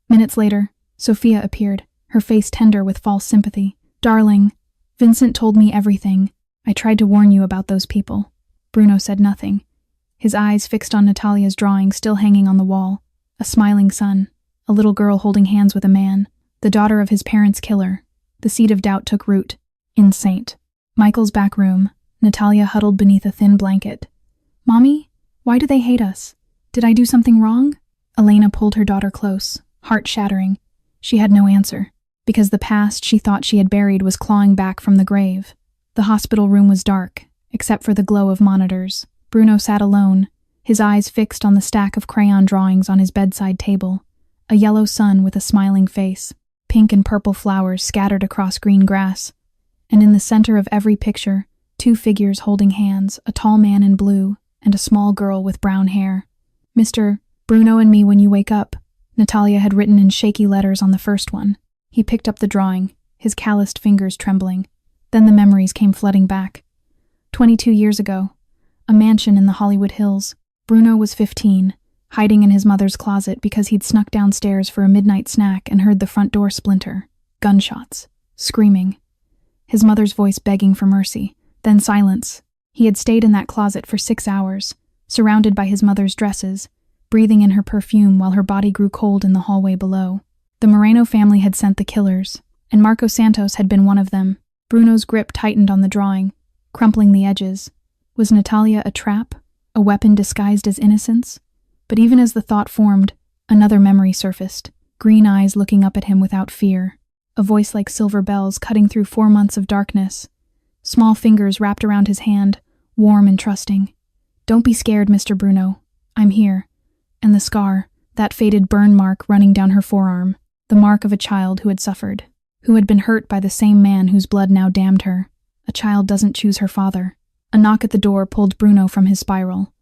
[SPEAKER 1] Minutes later, Sophia appeared, her face tender with false sympathy. Darling, Vincent told me everything. I tried to warn you about those people. Bruno said nothing, his eyes fixed on Natalia's drawing still hanging on the wall. A smiling son, a little girl holding hands with a man, the daughter of his parents' killer. The seed of doubt took root. In St. Michael's back room, Natalia huddled beneath a thin blanket. Mommy, why do they hate us? Did I do something wrong? Elena pulled her daughter close, heart shattering. She had no answer, because the past she thought she had buried was clawing back from the grave. The hospital room was dark, except for the glow of monitors. Bruno sat alone, his eyes fixed on the stack of crayon drawings on his bedside table. A yellow sun with a smiling face, pink and purple flowers scattered across green grass. And in the center of every picture, two figures holding hands, a tall man in blue and a small girl with brown hair. Mr. Bruno and me when you wake up, Natalia had written in shaky letters on the first one. He picked up the drawing, his calloused fingers trembling. Then the memories came flooding back. 22 years ago, a mansion in the Hollywood Hills. Bruno was 15, hiding in his mother's closet because he'd snuck downstairs for a midnight snack and heard the front door splinter. Gunshots. Screaming. His mother's voice begging for mercy. Then silence. He had stayed in that closet for 6 hours, surrounded by his mother's dresses, breathing in her perfume while her body grew cold in the hallway below. The Moreno family had sent the killers, and Marco Santos had been one of them. Bruno's grip tightened on the drawing, crumpling the edges. Was Natalia a trap? A weapon disguised as innocence? But even as the thought formed, another memory surfaced, green eyes looking up at him without fear, a voice like silver bells cutting through 4 months of darkness. Small fingers wrapped around his hand, warm and trusting. Don't be scared, Mr. Bruno. I'm here. And the scar, that faded burn mark running down her forearm, the mark of a child who had suffered, who had been hurt by the same man whose blood now damned her. A child doesn't choose her father. A knock at the door pulled Bruno from his spiral.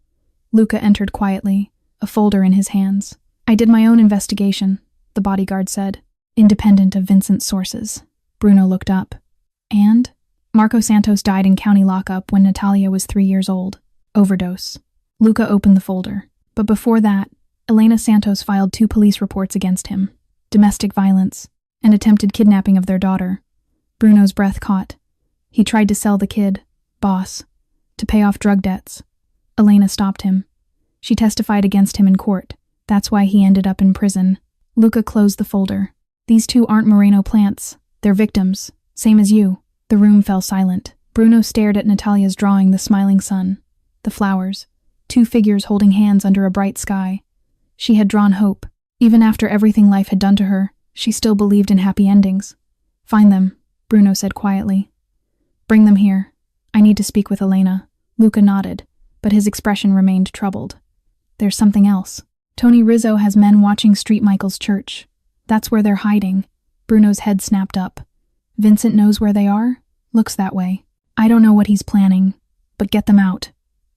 [SPEAKER 1] Luca entered quietly, a folder in his hands. I did my own investigation, the bodyguard said, independent of Vincent's sources. Bruno looked up. And? Marco Santos died in county lockup when Natalia was 3 years old. Overdose. Luca opened the folder. But before that, Elena Santos filed 2 police reports against him. Domestic violence and attempted kidnapping of their daughter. Bruno's breath caught. He tried to sell the kid, boss, to pay off drug debts. Elena stopped him. She testified against him in court. That's why he ended up in prison. Luca closed the folder. These 2 aren't Moreno plants. They're victims. Same as you. The room fell silent. Bruno stared at Natalia's drawing, the smiling sun, the flowers, 2 figures holding hands under a bright sky. She had drawn hope. Even after everything life had done to her, she still believed in happy endings. Find them, Bruno said quietly. Bring them here. I need to speak with Elena. Luca nodded, but his expression remained troubled. There's something else. Tony Rizzo has men watching St. Michael's Church. That's where they're hiding. Bruno's head snapped up. Vincent knows where they are? Looks that way. I don't know what he's planning, but get them out.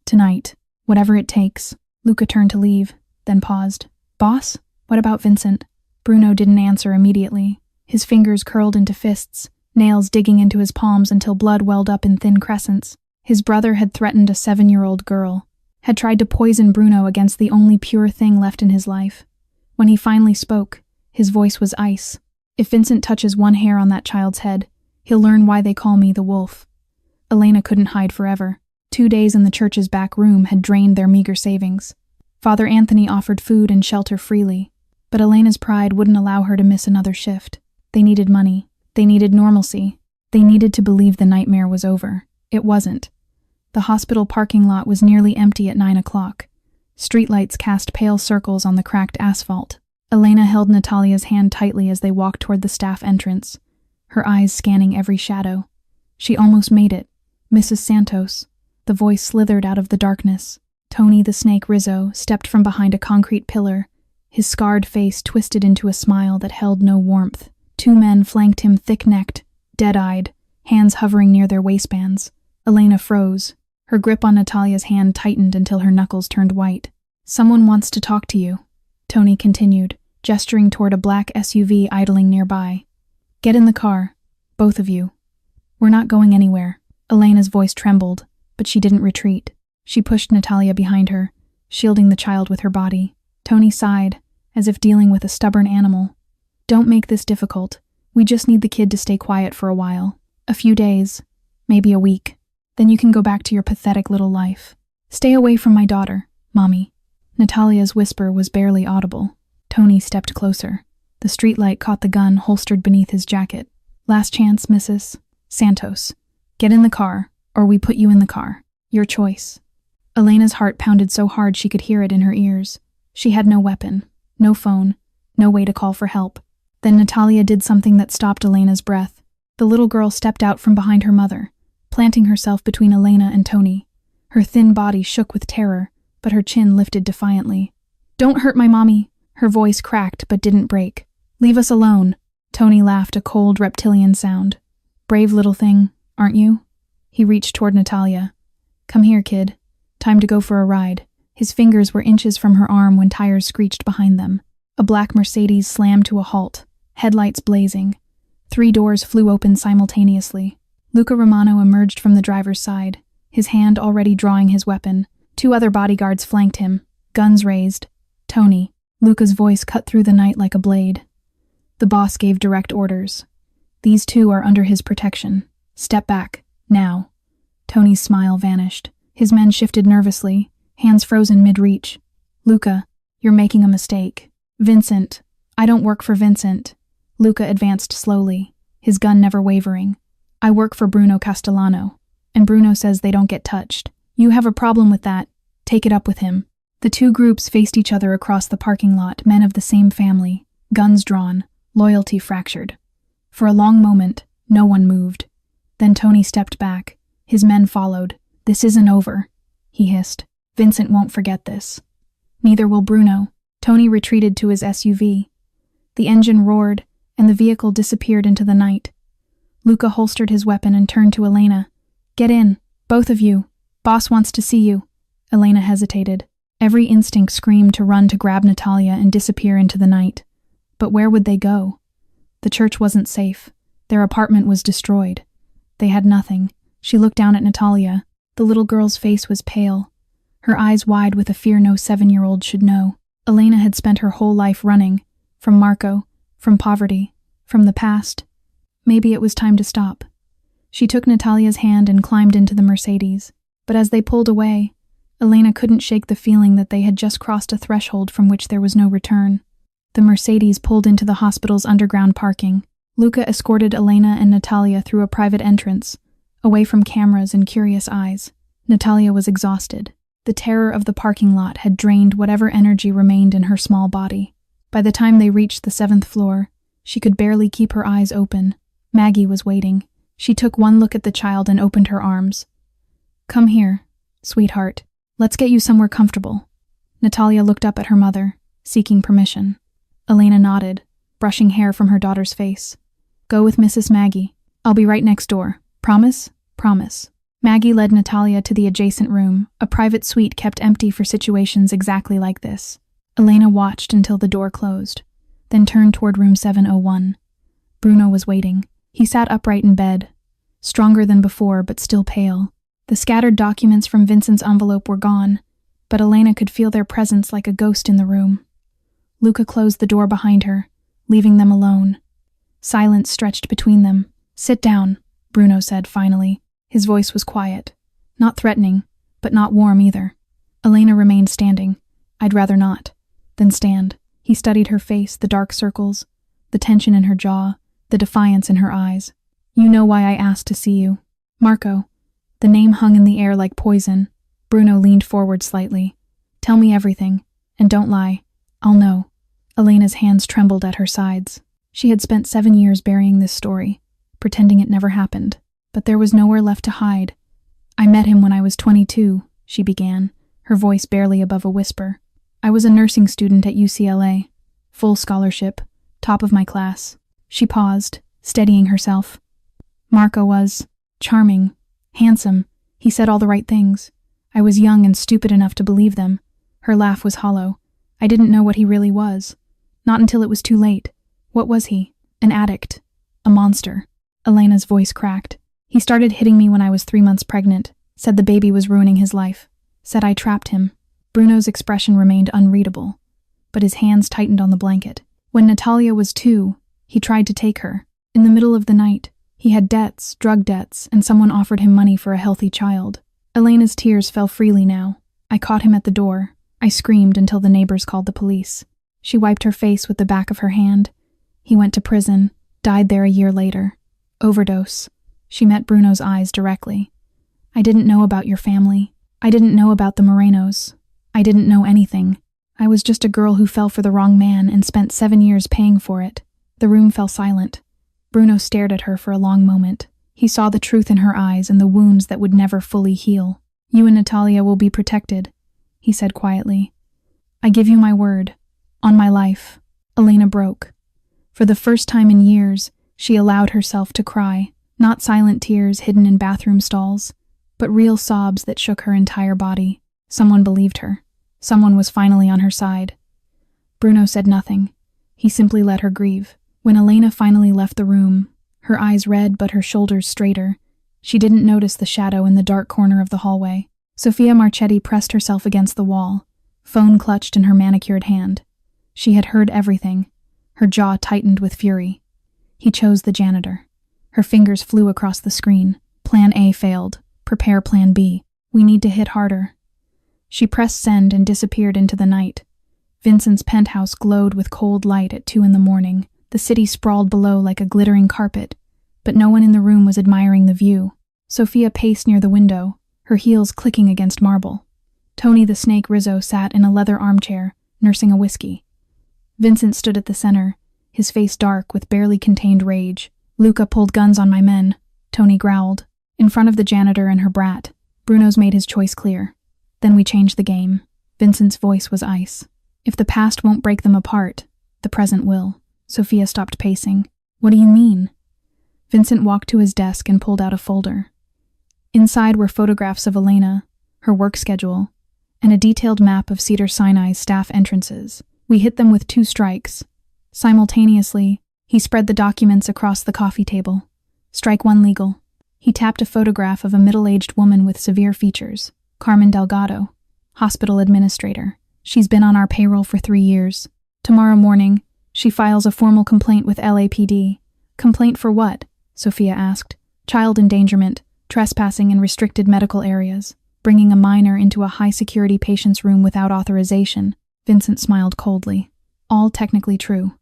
[SPEAKER 1] Tonight. Whatever it takes. Luca turned to leave, then paused. Boss? What about Vincent? Bruno didn't answer immediately. His fingers curled into fists, nails digging into his palms until blood welled up in thin crescents. His brother had threatened a 7-year-old girl, had tried to poison Bruno against the only pure thing left in his life. When he finally spoke, his voice was ice. If Vincent touches one hair on that child's head, he'll learn why they call me the wolf. Elena couldn't hide forever. 2 days in the church's back room had drained their meager savings. Father Anthony offered food and shelter freely, but Elena's pride wouldn't allow her to miss another shift. They needed money. They needed normalcy. They needed to believe the nightmare was over. It wasn't. The hospital parking lot was nearly empty at 9 o'clock. Streetlights cast pale circles on the cracked asphalt. Elena held Natalia's hand tightly as they walked toward the staff entrance, her eyes scanning every shadow. She almost made it. Mrs. Santos. The voice slithered out of the darkness. Tony the Snake Rizzo stepped from behind a concrete pillar, his scarred face twisted into a smile that held no warmth. 2 men flanked him thick-necked, dead-eyed, hands hovering near their waistbands. Elena froze. Her grip on Natalia's hand tightened until her knuckles turned white. "Someone wants to talk to you," Tony continued, gesturing toward a black SUV idling nearby. "Get in the car, both of you. We're not going anywhere." Elena's voice trembled, but she didn't retreat. She pushed Natalia behind her, shielding the child with her body. Tony sighed, as if dealing with a stubborn animal. "Don't make this difficult. We just need the kid to stay quiet for a while. A few days, maybe a week. Then you can go back to your pathetic little life. Stay away from my daughter, Mommy." Natalia's whisper was barely audible. Tony stepped closer. The streetlight caught the gun holstered beneath his jacket. "Last chance, Mrs. Santos. Get in the car, or we put you in the car. Your choice." Elena's heart pounded so hard she could hear it in her ears. She had no weapon, no phone, no way to call for help. Then Natalia did something that stopped Elena's breath. The little girl stepped out from behind her mother, planting herself between Elena and Tony. Her thin body shook with terror, but her chin lifted defiantly. "Don't hurt my mommy." Her voice cracked but didn't break. "Leave us alone." Tony laughed a cold reptilian sound. "Brave little thing, aren't you?" He reached toward Natalia. "Come here, kid. Time to go for a ride." His fingers were inches from her arm when tires screeched behind them. A black Mercedes slammed to a halt, headlights blazing. 3 doors flew open simultaneously. Luca Romano emerged from the driver's side, his hand already drawing his weapon. 2 other bodyguards flanked him, guns raised. "Tony." Luca's voice cut through the night like a blade. The boss gave direct orders. "These 2 are under his protection. Step back, now." Tony's smile vanished. His men shifted nervously, hands frozen mid-reach. "Luca, you're making a mistake." "Vincent, I don't work for Vincent." Luca advanced slowly, his gun never wavering. "I work for Bruno Castellano, and Bruno says they don't get touched. You have a problem with that. Take it up with him." The 2 groups faced each other across the parking lot, men of the same family, guns drawn, loyalty fractured. For a long moment, no one moved. Then Tony stepped back. His men followed. "This isn't over," he hissed. "Vincent won't forget this. Neither will Bruno." Tony retreated to his SUV. The engine roared, and the vehicle disappeared into the night. Luca holstered his weapon and turned to Elena. "Get in, both of you. Boss wants to see you." Elena hesitated. Every instinct screamed to run to grab Natalia and disappear into the night. But where would they go? The church wasn't safe. Their apartment was destroyed. They had nothing. She looked down at Natalia. The little girl's face was pale, her eyes wide with a fear no 7-year-old should know. Elena had spent her whole life running, from Marco, from poverty, from the past. Maybe it was time to stop. She took Natalia's hand and climbed into the Mercedes. But as they pulled away, Elena couldn't shake the feeling that they had just crossed a threshold from which there was no return. The Mercedes pulled into the hospital's underground parking. Luca escorted Elena and Natalia through a private entrance, away from cameras and curious eyes. Natalia was exhausted. The terror of the parking lot had drained whatever energy remained in her small body. By the time they reached the 7th floor, she could barely keep her eyes open. Maggie was waiting. She took one look at the child and opened her arms. "Come here, sweetheart. Let's get you somewhere comfortable." Natalia looked up at her mother, seeking permission. Elena nodded, brushing hair from her daughter's face. "Go with Mrs. Maggie. I'll be right next door. Promise? Promise." Maggie led Natalia to the adjacent room, a private suite kept empty for situations exactly like this. Elena watched until the door closed, then turned toward room 701. Bruno was waiting. He sat upright in bed, stronger than before but still pale. The scattered documents from Vincent's envelope were gone, but Elena could feel their presence like a ghost in the room. Luca closed the door behind her, leaving them alone. Silence stretched between them. "Sit down," Bruno said finally. His voice was quiet, not threatening, but not warm either. Elena remained standing. "I'd rather not." "Then stand." He studied her face, the dark circles, the tension in her jaw, the defiance in her eyes. "You know why I asked to see you." "Marco." The name hung in the air like poison. Bruno leaned forward slightly. "Tell me everything, and don't lie. I'll know." Elena's hands trembled at her sides. She had spent 7 years burying this story, pretending it never happened. But there was nowhere left to hide. "I met him when I was 22, she began, her voice barely above a whisper. "I was a nursing student at UCLA. Full scholarship, top of my class." She paused, steadying herself. "Marco was charming, handsome. He said all the right things. I was young and stupid enough to believe them. Her laugh was hollow. I didn't know what he really was. Not until it was too late. What was he? An addict. A monster. Elena's voice cracked. He started hitting me when I was 3 months pregnant. Said the baby was ruining his life. Said I trapped him. Bruno's expression remained unreadable, but his hands tightened on the blanket. When Natalia was 2, he tried to take her. In the middle of the night, he had debts, drug debts, and someone offered him money for a healthy child. Elena's tears fell freely now. I caught him at the door. I screamed until the neighbors called the police. She wiped her face with the back of her hand. He went to prison, died there a year later. Overdose. She met Bruno's eyes directly. I didn't know about your family. I didn't know about the Morenos. I didn't know anything. I was just a girl who fell for the wrong man and spent 7 years paying for it. The room fell silent. Bruno stared at her for a long moment. He saw the truth in her eyes and the wounds that would never fully heal. You and Natalia will be protected, he said quietly. I give you my word. On my life. Elena broke. For the first time in years, she allowed herself to cry, not silent tears hidden in bathroom stalls, but real sobs that shook her entire body. Someone believed her. Someone was finally on her side. Bruno said nothing. He simply let her grieve. When Elena finally left the room, her eyes red but her shoulders straighter, she didn't notice the shadow in the dark corner of the hallway. Sofia Marchetti pressed herself against the wall, phone clutched in her manicured hand. She had heard everything. Her jaw tightened with fury. He chose the janitor. Her fingers flew across the screen. Plan A failed. Prepare Plan B. We need to hit harder. She pressed send and disappeared into the night. Vincent's penthouse glowed with cold light at 2 a.m. The city sprawled below like a glittering carpet, but no one in the room was admiring the view. Sofia paced near the window, her heels clicking against marble. Tony the Snake Rizzo sat in a leather armchair, nursing a whiskey. Vincent stood at the center, his face dark with barely contained rage. Luca pulled guns on my men, Tony growled. In front of the janitor and her brat, Bruno's made his choice clear. Then we changed the game. Vincent's voice was ice. If the past won't break them apart, the present will. Sofia stopped pacing. What do you mean? Vincent walked to his desk and pulled out a folder. Inside were photographs of Elena, her work schedule, and a detailed map of Cedar Sinai's staff entrances. We hit them with 2 strikes. Simultaneously, he spread the documents across the coffee table. Strike 1 legal. He tapped a photograph of a middle-aged woman with severe features. Carmen Delgado, hospital administrator. She's been on our payroll for 3 years. Tomorrow morning, she files a formal complaint with LAPD. Complaint for what? Sofia asked. Child endangerment, trespassing in restricted medical areas, bringing a minor into a high-security patient's room without authorization. Vincent smiled coldly. All technically true.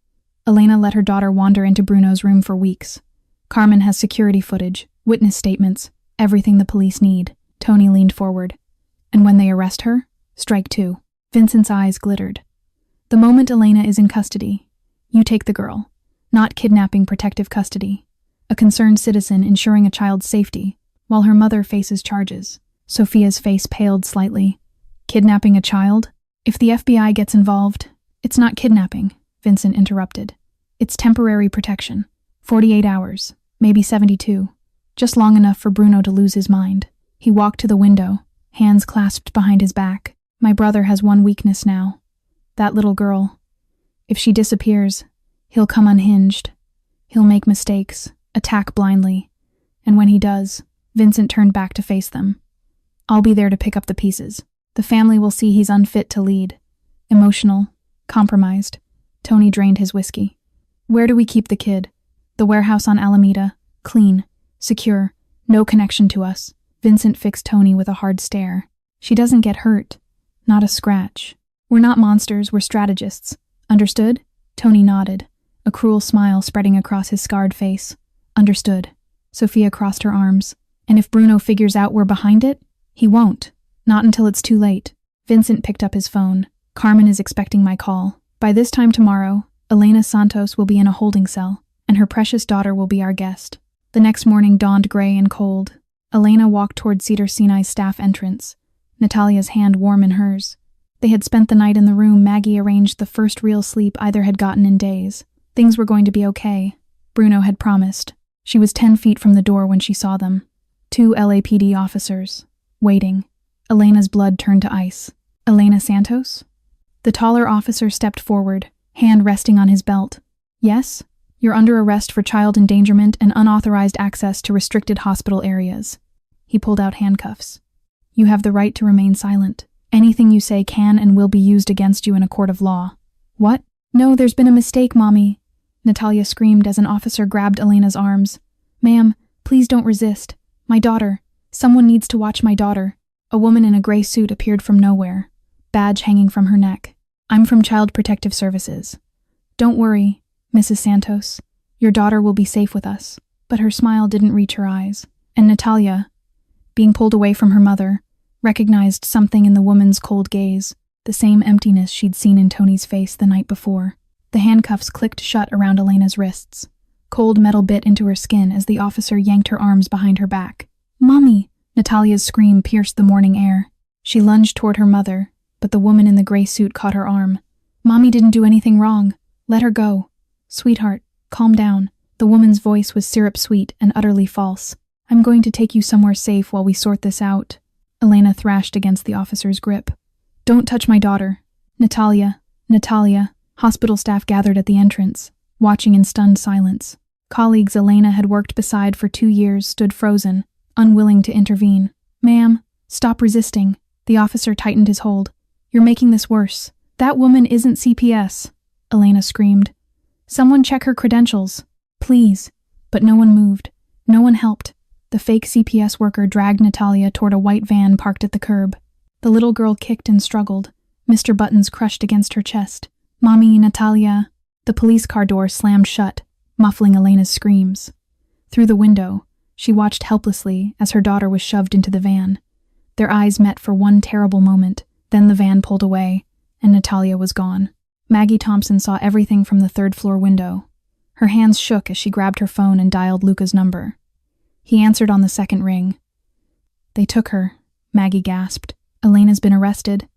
[SPEAKER 1] Elena let her daughter wander into Bruno's room for weeks. Carmen has security footage, witness statements, everything the police need. Tony leaned forward. And when they arrest her? Strike 2. Vincent's eyes glittered. The moment Elena is in custody, you take the girl. Not kidnapping protective custody. A concerned citizen ensuring a child's safety, while her mother faces charges. Sofia's face paled slightly. Kidnapping a child? If the FBI gets involved, it's not kidnapping, Vincent interrupted. It's temporary protection. 48 hours, maybe 72. Just long enough for Bruno to lose his mind. He walked to the window, hands clasped behind his back. My brother has one weakness now. That little girl. If she disappears, he'll come unhinged. He'll make mistakes, attack blindly. And when he does, Vincent turned back to face them. I'll be there to pick up the pieces. The family will see he's unfit to lead. Emotional, compromised. Tony drained his whiskey. Where do we keep the kid? The warehouse on Alameda. Clean, secure, no connection to us. Vincent fixed Tony with a hard stare. She doesn't get hurt. Not a scratch. We're not monsters, we're strategists. Understood? Tony nodded, a cruel smile spreading across his scarred face. Understood. Sofia crossed her arms. And if Bruno figures out we're behind it? He won't. Not until it's too late. Vincent picked up his phone. Carmen is expecting my call. By this time tomorrow, Elena Santos will be in a holding cell, and her precious daughter will be our guest. The next morning dawned gray and cold. Elena walked toward Cedar Sinai's staff entrance, Natalia's hand warm in hers. They had spent the night in the room Maggie arranged the first real sleep either had gotten in days. Things were going to be okay. Bruno had promised. She was 10 feet from the door when she saw them. 2 LAPD officers. Waiting. Elena's blood turned to ice. Elena Santos? The taller officer stepped forward, hand resting on his belt. Yes? You're under arrest for child endangerment and unauthorized access to restricted hospital areas. He pulled out handcuffs. You have the right to remain silent. Anything you say can and will be used against you in a court of law. What? No, there's been a mistake, Mommy. Natalia screamed as an officer grabbed Elena's arms. Ma'am, please don't resist. My daughter. Someone needs to watch my daughter. A woman in a gray suit appeared from nowhere, badge hanging from her neck. I'm from Child Protective Services. Don't worry, Mrs. Santos. Your daughter will be safe with us. But her smile didn't reach her eyes. And Natalia, being pulled away from her mother, recognized something in the woman's cold gaze, the same emptiness she'd seen in Tony's face the night before. The handcuffs clicked shut around Elena's wrists. Cold metal bit into her skin as the officer yanked her arms behind her back. Mommy! Natalia's scream pierced the morning air. She lunged toward her mother, but the woman in the gray suit caught her arm. Mommy didn't do anything wrong. Let her go. Sweetheart, calm down. The woman's voice was syrup-sweet and utterly false. I'm going to take you somewhere safe while we sort this out. Elena thrashed against the officer's grip. Don't touch my daughter. Natalia. Hospital staff gathered at the entrance, watching in stunned silence. Colleagues Elena had worked beside for 2 years stood frozen, unwilling to intervene. Ma'am, stop resisting. The officer tightened his hold. You're making this worse. That woman isn't CPS. Elena screamed. Someone check her credentials. Please. But no one moved. No one helped. The fake CPS worker dragged Natalia toward a white van parked at the curb. The little girl kicked and struggled. Mr. Buttons crushed against her chest. Mommy, Natalia. The police car door slammed shut, muffling Elena's screams. Through the window, she watched helplessly as her daughter was shoved into the van. Their eyes met for one terrible moment, then the van pulled away, and Natalia was gone. Maggie Thompson saw everything from the third-floor window. Her hands shook as she grabbed her phone and dialed Luca's number. He answered on the second ring. They took her, Maggie gasped. Elena's been arrested.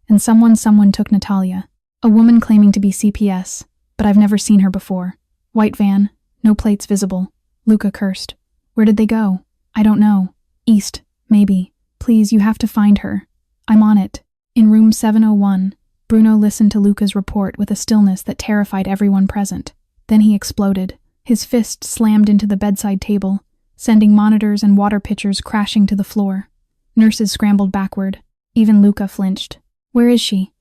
[SPEAKER 1] And someone took Natalia. A woman claiming to be CPS, but I've never seen her before. White van, no plates visible. Luca cursed. Where did they go? I don't know. East, maybe. Please, you have to find her. I'm on it. In room 701, Bruno listened to Luca's report with a stillness that terrified everyone present. Then he exploded. His fist slammed into the bedside table, sending monitors and water pitchers crashing to the floor. Nurses scrambled backward. Even Luca flinched. Where is she?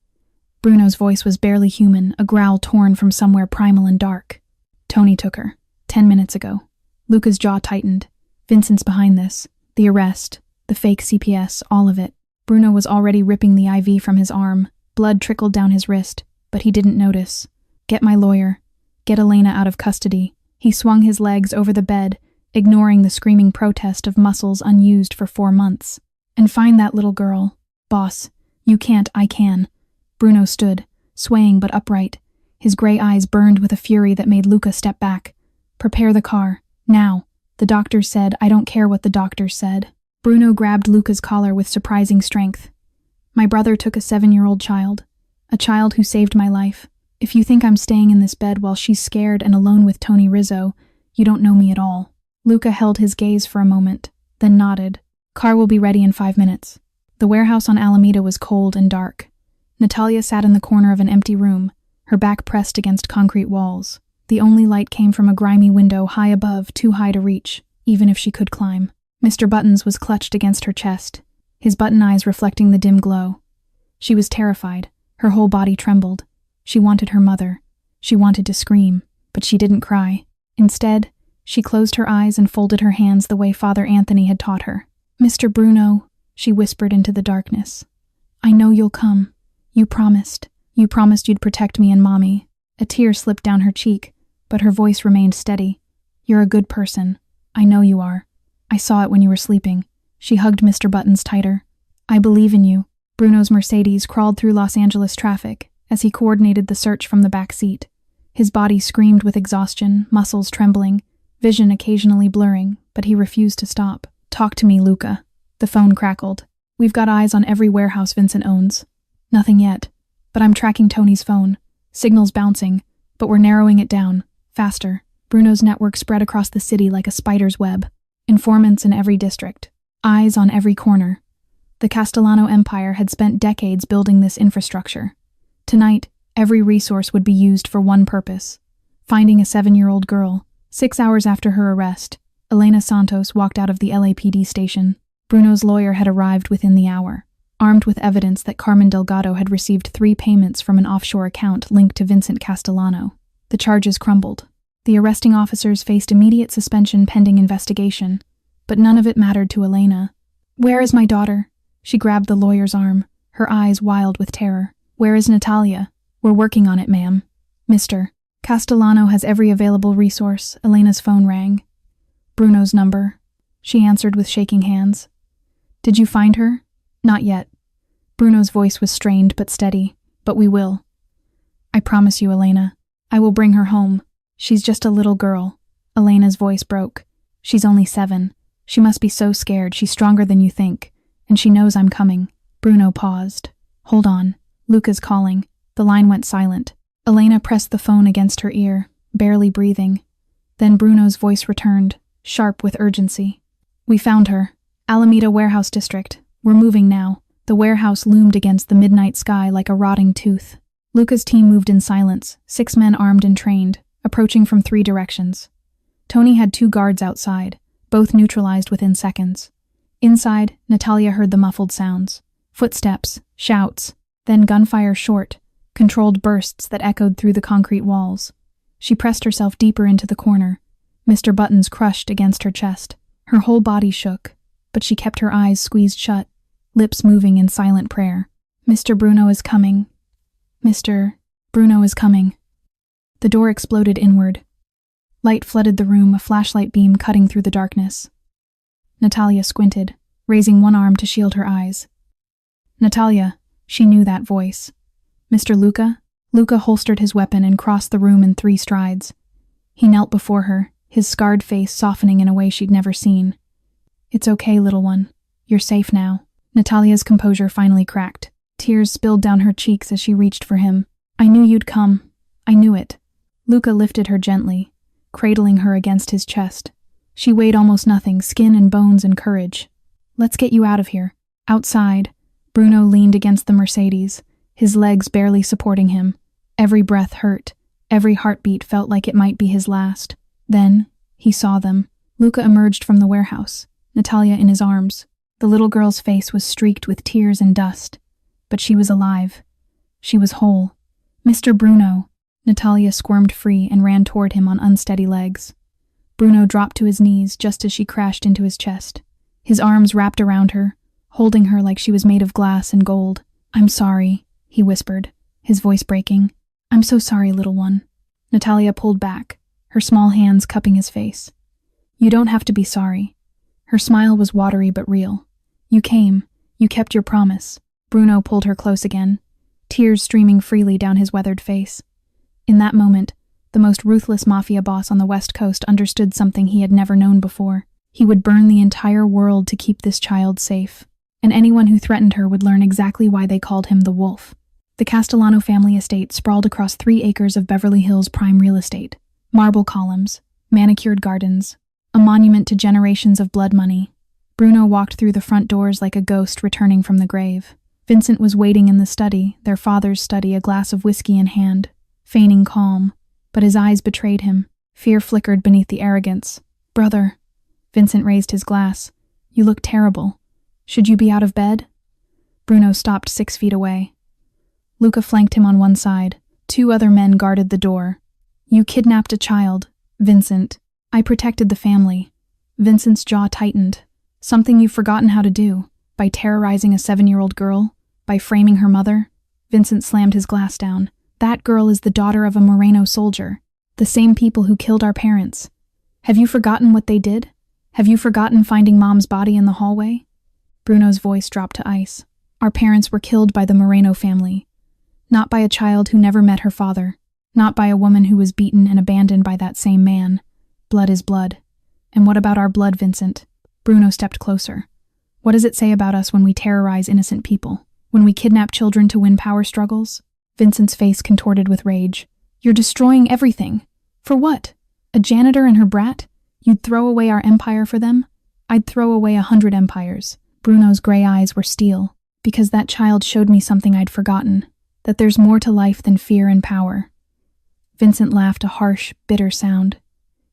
[SPEAKER 1] Bruno's voice was barely human, a growl torn from somewhere primal and dark. Tony took her. 10 minutes ago. Luca's jaw tightened. Vincent's behind this. The arrest. The fake CPS. All of it. Bruno was already ripping the IV from his arm. Blood trickled down his wrist, but he didn't notice. Get my lawyer. Get Elena out of custody. He swung his legs over the bed, ignoring the screaming protest of muscles unused for 4 months. And find that little girl. Boss. You can't, I can. Bruno stood, swaying but upright. His gray eyes burned with a fury that made Luca step back. Prepare the car. Now. The doctors said, I don't care what the doctors said. Bruno grabbed Luca's collar with surprising strength. My brother took a 7-year-old child. A child who saved my life. If you think I'm staying in this bed while she's scared and alone with Tony Rizzo, you don't know me at all. Luca held his gaze for a moment, then nodded. Car will be ready in 5 minutes. The warehouse on Alameda was cold and dark. Natalia sat in the corner of an empty room, her back pressed against concrete walls. The only light came from a grimy window high above, too high to reach, even if she could climb. Mr. Buttons was clutched against her chest, his button eyes reflecting the dim glow. She was terrified. Her whole body trembled. She wanted her mother. She wanted to scream, but she didn't cry. Instead, she closed her eyes and folded her hands the way Father Anthony had taught her. Mr. Bruno, she whispered into the darkness. I know you'll come. You promised. You promised you'd protect me and Mommy. A tear slipped down her cheek, but her voice remained steady. You're a good person. I know you are. I saw it when you were sleeping. She hugged Mr. Buttons tighter. I believe in you. Bruno's Mercedes crawled through Los Angeles traffic as he coordinated the search from the back seat. His body screamed with exhaustion, muscles trembling, vision occasionally blurring, but he refused to stop. Talk to me, Luca. The phone crackled. We've got eyes on every warehouse Vincent owns. Nothing yet. But I'm tracking Tony's phone. Signals bouncing, but we're narrowing it down. Faster. Bruno's network spread across the city like a spider's web. Informants in every district. Eyes on every corner. The Castellano Empire had spent decades building this infrastructure. Tonight, every resource would be used for one purpose: finding a 7-year-old girl. 6 hours after her arrest, Elena Santos walked out of the LAPD station. Bruno's lawyer had arrived within the hour, armed with evidence that Carmen Delgado had received 3 payments from an offshore account linked to Vincent Castellano. The charges crumbled. The arresting officers faced immediate suspension pending investigation, but none of it mattered to Elena. "Where is my daughter?" She grabbed the lawyer's arm, her eyes wild with terror. "Where is Natalia?" "We're working on it, ma'am." "Mr. Castellano has every available resource." Elena's phone rang. "Bruno's number," she answered with shaking hands. "Did you find her?" "Not yet." Bruno's voice was strained but steady. "But we will. I promise you, Elena. I will bring her home. She's just a little girl." Elena's voice broke. "She's only 7. She must be so scared. She's stronger than you think. And she knows I'm coming." Bruno paused. "Hold on. Luca's calling." The line went silent. Elena pressed the phone against her ear, barely breathing. Then Bruno's voice returned, sharp with urgency. "We found her. Alameda Warehouse District. We're moving now." The warehouse loomed against the midnight sky like a rotting tooth. Luca's team moved in silence, 6 men armed and trained, approaching from 3 directions. Tony had 2 guards outside, both neutralized within seconds. Inside, Natalia heard the muffled sounds. Footsteps, shouts, then gunfire short, controlled bursts that echoed through the concrete walls. She pressed herself deeper into the corner, Mr. Buttons crushed against her chest. Her whole body shook, but she kept her eyes squeezed shut, lips moving in silent prayer. "Mr. Bruno is coming. Mr. Bruno is coming." The door exploded inward. Light flooded the room, a flashlight beam cutting through the darkness. Natalia squinted, raising one arm to shield her eyes. "Natalia," she knew that voice. "Mr. Luca?" Luca holstered his weapon and crossed the room in 3 strides. He knelt before her, his scarred face softening in a way she'd never seen. "It's okay, little one. You're safe now." Natalia's composure finally cracked. Tears spilled down her cheeks as she reached for him. "I knew you'd come. I knew it." Luca lifted her gently, cradling her against his chest. She weighed almost nothing, skin and bones and courage. "Let's get you out of here." Outside, Bruno leaned against the Mercedes, his legs barely supporting him. Every breath hurt. Every heartbeat felt like it might be his last. Then, he saw them. Luca emerged from the warehouse, Natalia in his arms. The little girl's face was streaked with tears and dust, but she was alive. She was whole. "Mr. Bruno." Natalia squirmed free and ran toward him on unsteady legs. Bruno dropped to his knees just as she crashed into his chest. His arms wrapped around her, holding her like she was made of glass and gold. "I'm sorry," he whispered, his voice breaking. "I'm so sorry, little one." Natalia pulled back, her small hands cupping his face. "You don't have to be sorry." Her smile was watery but real. "You came. You kept your promise." Bruno pulled her close again, tears streaming freely down his weathered face. In that moment, the most ruthless mafia boss on the West Coast understood something he had never known before. He would burn the entire world to keep this child safe, and anyone who threatened her would learn exactly why they called him the Wolf. The Castellano family estate sprawled across 3 acres of Beverly Hills prime real estate. Marble columns, manicured gardens, a monument to generations of blood money. Bruno walked through the front doors like a ghost returning from the grave. Vincent was waiting in the study, their father's study, a glass of whiskey in hand, feigning calm, but his eyes betrayed him. Fear flickered beneath the arrogance. "Brother." Vincent raised his glass. "You look terrible. Should you be out of bed?" Bruno stopped 6 feet away. Luca flanked him on one side. 2 other men guarded the door. "You kidnapped a child, Vincent." "I protected the family." Vincent's jaw tightened. "Something you've forgotten how to do, by terrorizing a 7-year-old girl, by framing her mother." Vincent slammed his glass down. "That girl is the daughter of a Moreno soldier, the same people who killed our parents. Have you forgotten what they did? Have you forgotten finding Mom's body in the hallway?" Bruno's voice dropped to ice. "Our parents were killed by the Moreno family. Not by a child who never met her father. Not by a woman who was beaten and abandoned by that same man. Blood is blood. And what about our blood, Vincent?" Bruno stepped closer. "What does it say about us when we terrorize innocent people? When we kidnap children to win power struggles?" Vincent's face contorted with rage. "You're destroying everything. For what? A janitor and her brat? You'd throw away our empire for them? I'd throw away 100 empires. Bruno's gray eyes were steel. Because that child showed me something I'd forgotten. That there's more to life than fear and power. Vincent laughed a harsh, bitter sound.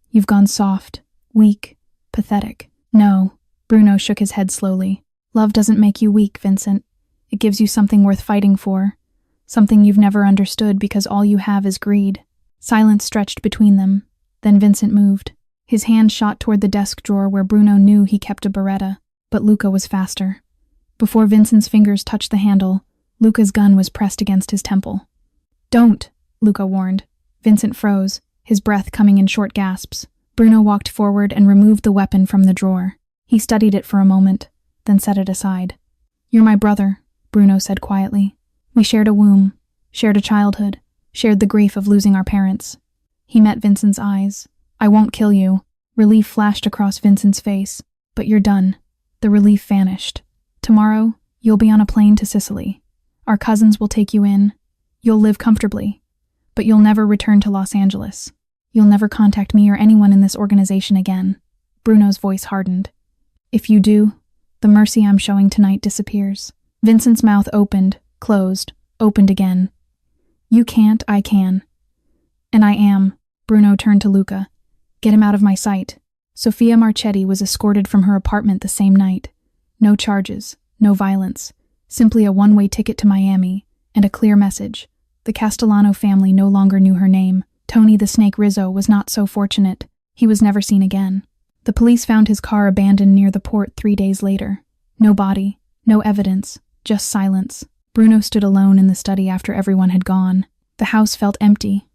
[SPEAKER 1] You've gone soft, weak, pathetic. No, Bruno shook his head slowly. Love doesn't make you weak, Vincent. It gives you something worth fighting for. Something you've never understood because all you have is greed. Silence stretched between them. Then Vincent moved. His hand shot toward the desk drawer where Bruno knew he kept a Beretta, but Luca was faster. Before Vincent's fingers touched the handle, Luca's gun was pressed against his temple. Don't, Luca warned. Vincent froze, his breath coming in short gasps. Bruno walked forward and removed the weapon from the drawer. He studied it for a moment, then set it aside. You're my brother, Bruno said quietly. We shared a womb, shared a childhood, shared the grief of losing our parents. He met Vincent's eyes. I won't kill you. Relief flashed across Vincent's face. But you're done. The relief vanished. Tomorrow, you'll be on a plane to Sicily. Our cousins will take you in. You'll live comfortably. But you'll never return to Los Angeles. You'll never contact me or anyone in this organization again. Bruno's voice hardened. If you do, the mercy I'm showing tonight disappears. Vincent's mouth opened, closed, opened again. You can't, I can. And I am. Bruno turned to Luca. Get him out of my sight. Sofia Marchetti was escorted from her apartment the same night. No charges, no violence, simply a one-way ticket to Miami, and a clear message. The Castellano family no longer knew her name. Tony the Snake Rizzo was not so fortunate. He was never seen again. The police found his car abandoned near the port 3 days later. No body, no evidence, just silence. Bruno stood alone in the study after everyone had gone. The house felt empty,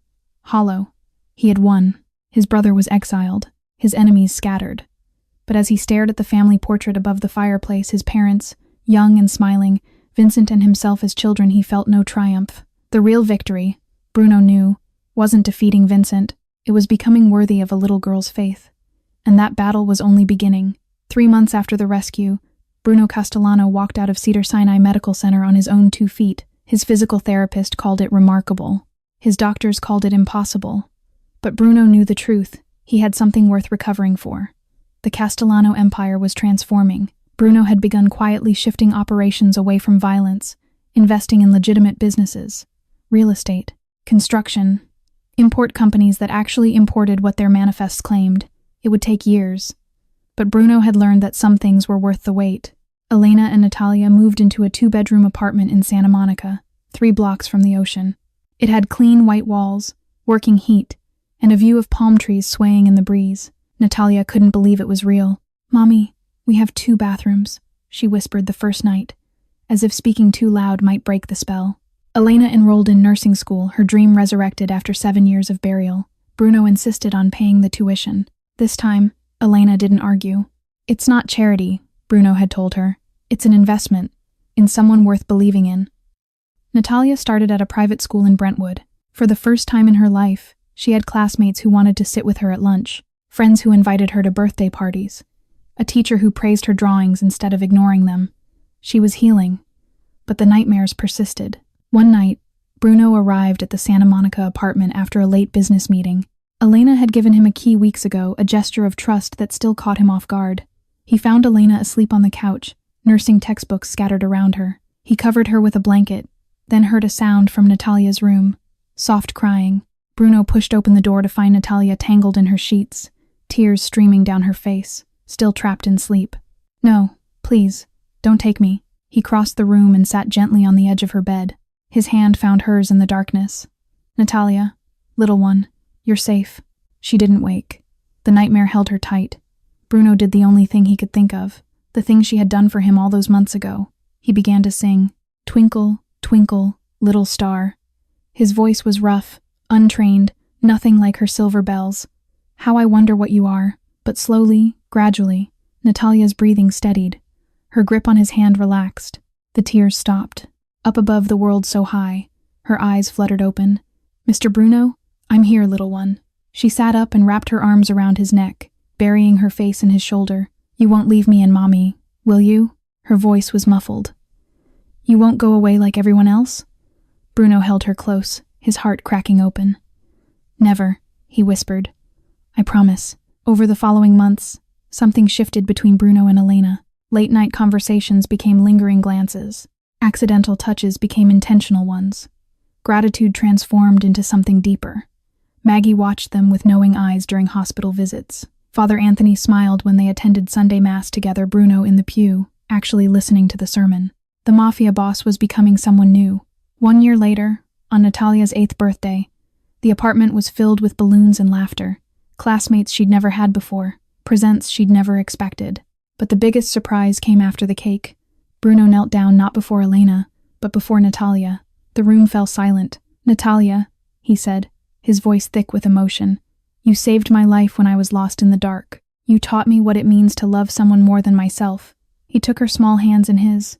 [SPEAKER 1] hollow. He had won. His brother was exiled, his enemies scattered. But as he stared at the family portrait above the fireplace, his parents, young and smiling, Vincent and himself as children, he felt no triumph. The real victory, Bruno knew, wasn't defeating Vincent. It was becoming worthy of a little girl's faith. And that battle was only beginning. 3 months after the rescue, Bruno Castellano walked out of Cedars-Sinai Medical Center on his own 2 feet. His physical therapist called it remarkable. His doctors called it impossible. But Bruno knew the truth. He had something worth recovering for. The Castellano empire was transforming. Bruno had begun quietly shifting operations away from violence, investing in legitimate businesses, real estate, construction, import companies that actually imported what their manifests claimed. It would take years. But Bruno had learned that some things were worth the wait. Elena and Natalia moved into a 2-bedroom apartment in Santa Monica, 3 blocks from the ocean. It had clean white walls, working heat, and a view of palm trees swaying in the breeze. Natalia couldn't believe it was real. Mommy, we have 2 bathrooms, she whispered the first night, as if speaking too loud might break the spell. Elena enrolled in nursing school, her dream resurrected after 7 years of burial. Bruno insisted on paying the tuition. This time, Elena didn't argue. It's not charity, Bruno had told her. It's an investment, in someone worth believing in. Natalia started at a private school in Brentwood. For the first time in her life, she had classmates who wanted to sit with her at lunch, friends who invited her to birthday parties, a teacher who praised her drawings instead of ignoring them. She was healing, but the nightmares persisted. One night, Bruno arrived at the Santa Monica apartment after a late business meeting. Elena had given him a key weeks ago, a gesture of trust that still caught him off guard. He found Elena asleep on the couch, nursing textbooks scattered around her. He covered her with a blanket, then heard a sound from Natalia's room, soft crying. Bruno pushed open the door to find Natalia tangled in her sheets, tears streaming down her face, still trapped in sleep. No, please, don't take me. He crossed the room and sat gently on the edge of her bed. His hand found hers in the darkness. Natalia, little one, you're safe. She didn't wake. The nightmare held her tight. Bruno did the only thing he could think of, the thing she had done for him all those months ago. He began to sing, Twinkle, Twinkle, Little Star. His voice was rough, untrained, nothing like her silver bells. How I wonder what you are. But slowly, gradually, Natalia's breathing steadied. Her grip on his hand relaxed. The tears stopped. Up above the world so high, her eyes fluttered open. Mr. Bruno, I'm here, little one. She sat up and wrapped her arms around his neck, burying her face in his shoulder. You won't leave me and Mommy, will you? Her voice was muffled. You won't go away like everyone else? Bruno held her close, his heart cracking open. Never, he whispered. I promise. Over the following months, Something shifted between Bruno and Elena. Late-night conversations became lingering glances. Accidental touches became intentional ones. Gratitude transformed into something deeper. Maggie watched them with knowing eyes during hospital visits. Father Anthony smiled when they attended Sunday Mass together, Bruno in the pew, actually listening to the sermon. The mafia boss was becoming someone new. 1 year later, on Natalia's 8th birthday, the apartment was filled with balloons and laughter. Classmates she'd never had before, presents she'd never expected. But the biggest surprise came after the cake. Bruno knelt down not before Elena, but before Natalia. The room fell silent. "Natalia," he said, his voice thick with emotion, "you saved my life when I was lost in the dark. You taught me what it means to love someone more than myself." He took her small hands in his.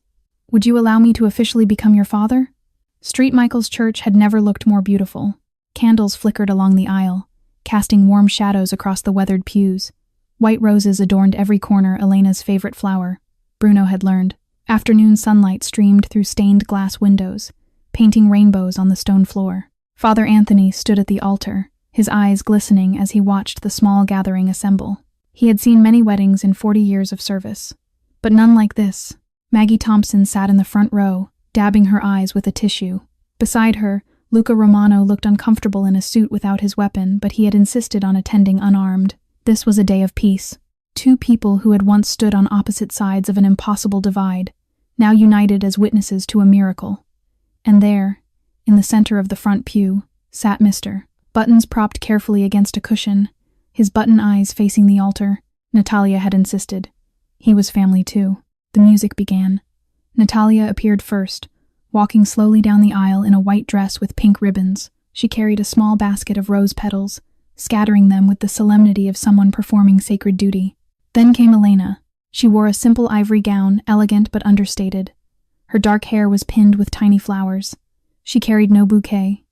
[SPEAKER 1] "Would you allow me to officially become your father?" St. Michael's Church had never looked more beautiful. Candles flickered along the aisle, casting warm shadows across the weathered pews. White roses adorned every corner, Elena's favorite flower, Bruno had learned. Afternoon sunlight streamed through stained glass windows, painting rainbows on the stone floor. Father Anthony stood at the altar, his eyes glistening as he watched the small gathering assemble. He had seen many weddings in 40 years of service, but none like this. Maggie Thompson sat in the front row, dabbing her eyes with a tissue. Beside her, Luca Romano looked uncomfortable in a suit without his weapon, but he had insisted on attending unarmed. This was a day of peace. Two people who had once stood on opposite sides of an impossible divide, now united as witnesses to a miracle. And there, in the center of the front pew, sat Mr. Buttons propped carefully against a cushion, his button eyes facing the altar. Natalia had insisted. He was family too. The music began. Natalia appeared first, walking slowly down the aisle in a white dress with pink ribbons. She carried a small basket of rose petals, scattering them with the solemnity of someone performing sacred duty. Then came Elena. She wore a simple ivory gown, elegant but understated. Her dark hair was pinned with tiny flowers. She carried no bouquet,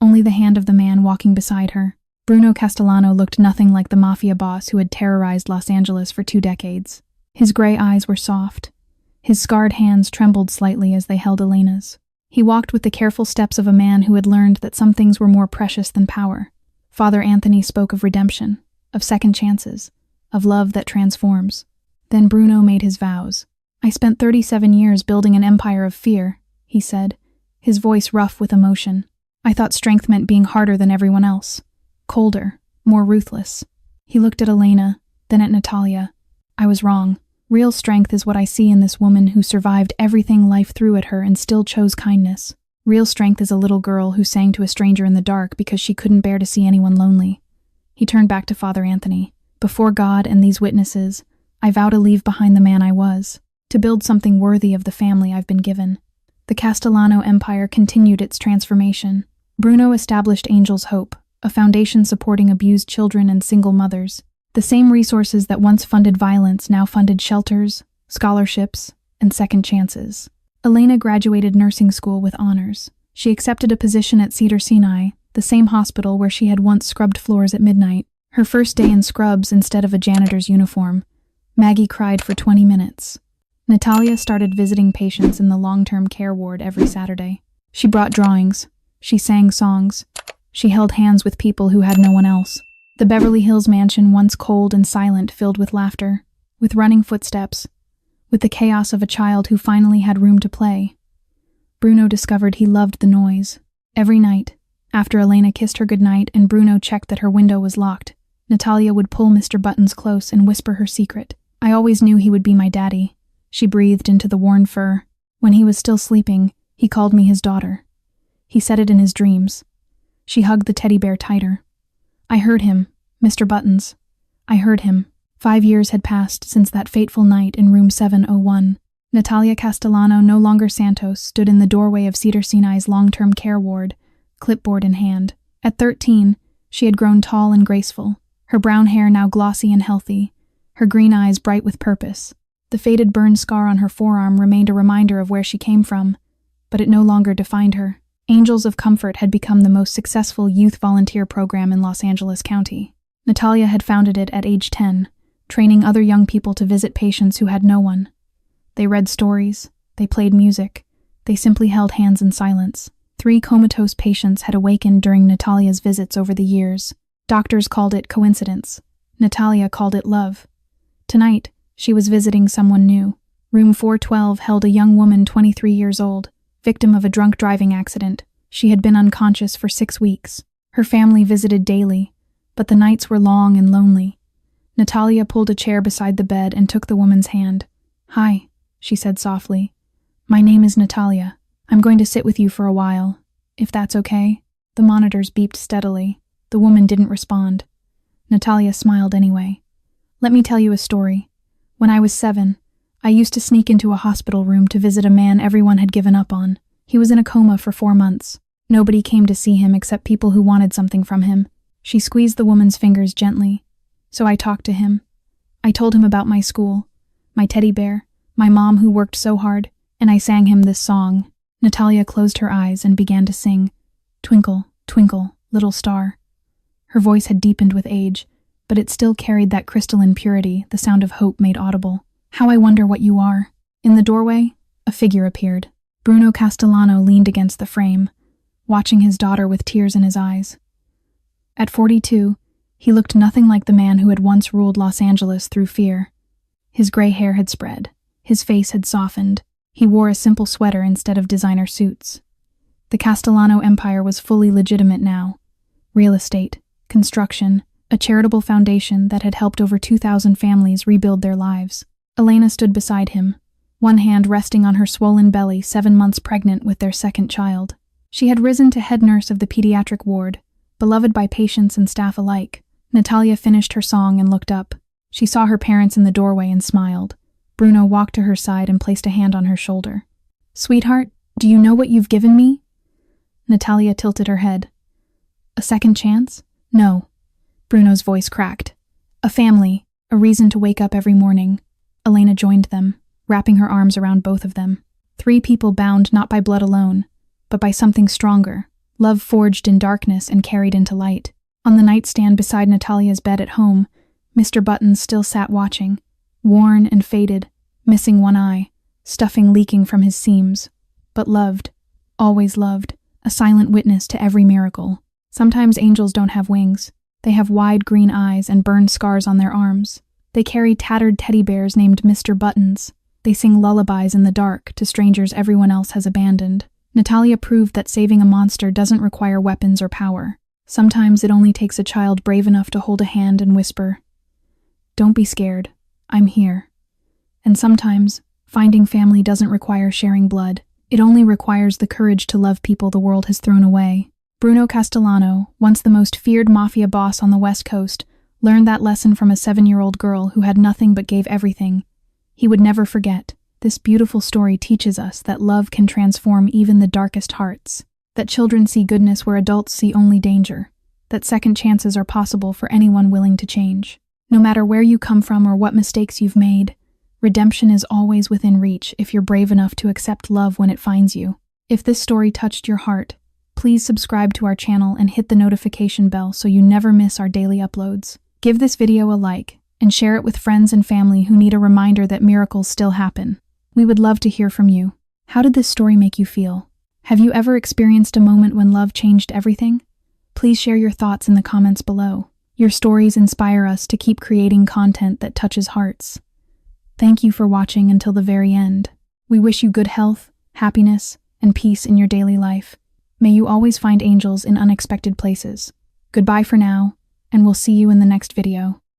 [SPEAKER 1] only the hand of the man walking beside her. Bruno Castellano looked nothing like the mafia boss who had terrorized Los Angeles for 2 decades. His gray eyes were soft. His scarred hands trembled slightly as they held Elena's. He walked with the careful steps of a man who had learned that some things were more precious than power. Father Anthony spoke of redemption, of second chances, of love that transforms. Then Bruno made his vows. "I spent 37 years building an empire of fear," he said, his voice rough with emotion. "I thought strength meant being harder than everyone else, colder, more ruthless." He looked at Elena, then at Natalia. "I was wrong. Real strength is what I see in this woman who survived everything life threw at her and still chose kindness. Real strength is a little girl who sang to a stranger in the dark because she couldn't bear to see anyone lonely." He turned back to Father Anthony. "Before God and these witnesses, I vow to leave behind the man I was, to build something worthy of the family I've been given." The Castellano Empire continued its transformation. Bruno established Angel's Hope, a foundation supporting abused children and single mothers. The same resources that once funded violence now funded shelters, scholarships, and second chances. Elena graduated nursing school with honors. She accepted a position at Cedars-Sinai, the same hospital where she had once scrubbed floors at midnight. Her first day in scrubs instead of a janitor's uniform. Maggie cried for 20 minutes. Natalia started visiting patients in the long-term care ward every Saturday. She brought drawings. She sang songs. She held hands with people who had no one else. The Beverly Hills mansion, once cold and silent, filled with laughter, with running footsteps, with the chaos of a child who finally had room to play. Bruno discovered he loved the noise. Every night, after Elena kissed her goodnight and Bruno checked that her window was locked, Natalia would pull Mr. Buttons close and whisper her secret. "I always knew he would be my daddy," she breathed into the worn fur. "When he was still sleeping, he called me his daughter. He said it in his dreams." She hugged the teddy bear tighter. "I heard him, Mr. Buttons. I heard him." 5 years had passed since that fateful night in room 701. Natalia Castellano, no longer Santos, stood in the doorway of Cedars-Sinai's long-term care ward, clipboard in hand. At 13, she had grown tall and graceful, her brown hair now glossy and healthy, her green eyes bright with purpose. The faded burn scar on her forearm remained a reminder of where she came from, but it no longer defined her. Angels of Comfort had become the most successful youth volunteer program in Los Angeles County. Natalia had founded it at age 10, training other young people to visit patients who had no one. They read stories, they played music, they simply held hands in silence. 3 comatose patients had awakened during Natalia's visits over the years. Doctors called it coincidence. Natalia called it love. Tonight, she was visiting someone new. Room 412 held a young woman 23 years old, victim of a drunk driving accident. She had been unconscious for 6 weeks. Her family visited daily, but the nights were long and lonely. Natalia pulled a chair beside the bed and took the woman's hand. "Hi," she said softly. "My name is Natalia. I'm going to sit with you for a while, if that's okay." The monitors beeped steadily. The woman didn't respond. Natalia smiled anyway. "Let me tell you a story. When I was 7, I used to sneak into a hospital room to visit a man everyone had given up on. He was in a coma for 4 months. Nobody came to see him except people who wanted something from him." She squeezed the woman's fingers gently. "So I talked to him. I told him about my school, my teddy bear, my mom who worked so hard, and I sang him this song." Natalia closed her eyes and began to sing, "Twinkle, twinkle, little star." Her voice had deepened with age, but it still carried that crystalline purity the sound of hope made audible. "How I wonder what you are." In the doorway, a figure appeared. Bruno Castellano leaned against the frame, watching his daughter with tears in his eyes. At 42, he looked nothing like the man who had once ruled Los Angeles through fear. His gray hair had spread. His face had softened. He wore a simple sweater instead of designer suits. The Castellano empire was fully legitimate now. Real estate, construction, a charitable foundation that had helped over 2,000 families rebuild their lives. Elena stood beside him, one hand resting on her swollen belly, 7 months pregnant with their second child. She had risen to head nurse of the pediatric ward, beloved by patients and staff alike. Natalia finished her song and looked up. She saw her parents in the doorway and smiled. Bruno walked to her side and placed a hand on her shoulder. "Sweetheart, do you know what you've given me?" Natalia tilted her head. "A second chance?" "No." Bruno's voice cracked. "A family, a reason to wake up every morning." Elena joined them, wrapping her arms around both of them. 3 people bound not by blood alone, but by something stronger, love forged in darkness and carried into light. On the nightstand beside Natalia's bed at home, Mr. Buttons still sat watching, worn and faded, missing one eye, stuffing leaking from his seams, but loved, always loved, a silent witness to every miracle. Sometimes angels don't have wings. They have wide green eyes and burned scars on their arms. They carry tattered teddy bears named Mr. Buttons. They sing lullabies in the dark to strangers everyone else has abandoned. Natalia proved that saving a monster doesn't require weapons or power. Sometimes it only takes a child brave enough to hold a hand and whisper, "Don't be scared, I'm here." And sometimes, finding family doesn't require sharing blood. It only requires the courage to love people the world has thrown away. Bruno Castellano, once the most feared mafia boss on the West Coast, learned that lesson from a 7-year-old girl who had nothing but gave everything. He would never forget. This beautiful story teaches us that love can transform even the darkest hearts, that children see goodness where adults see only danger, that second chances are possible for anyone willing to change. No matter where you come from or what mistakes you've made, redemption is always within reach if you're brave enough to accept love when it finds you. If this story touched your heart, please subscribe to our channel and hit the notification bell so you never miss our daily uploads. Give this video a like and share it with friends and family who need a reminder that miracles still happen. We would love to hear from you. How did this story make you feel? Have you ever experienced a moment when love changed everything? Please share your thoughts in the comments below. Your stories inspire us to keep creating content that touches hearts. Thank you for watching until the very end. We wish you good health, happiness, and peace in your daily life. May you always find angels in unexpected places. Goodbye for now, and we'll see you in the next video.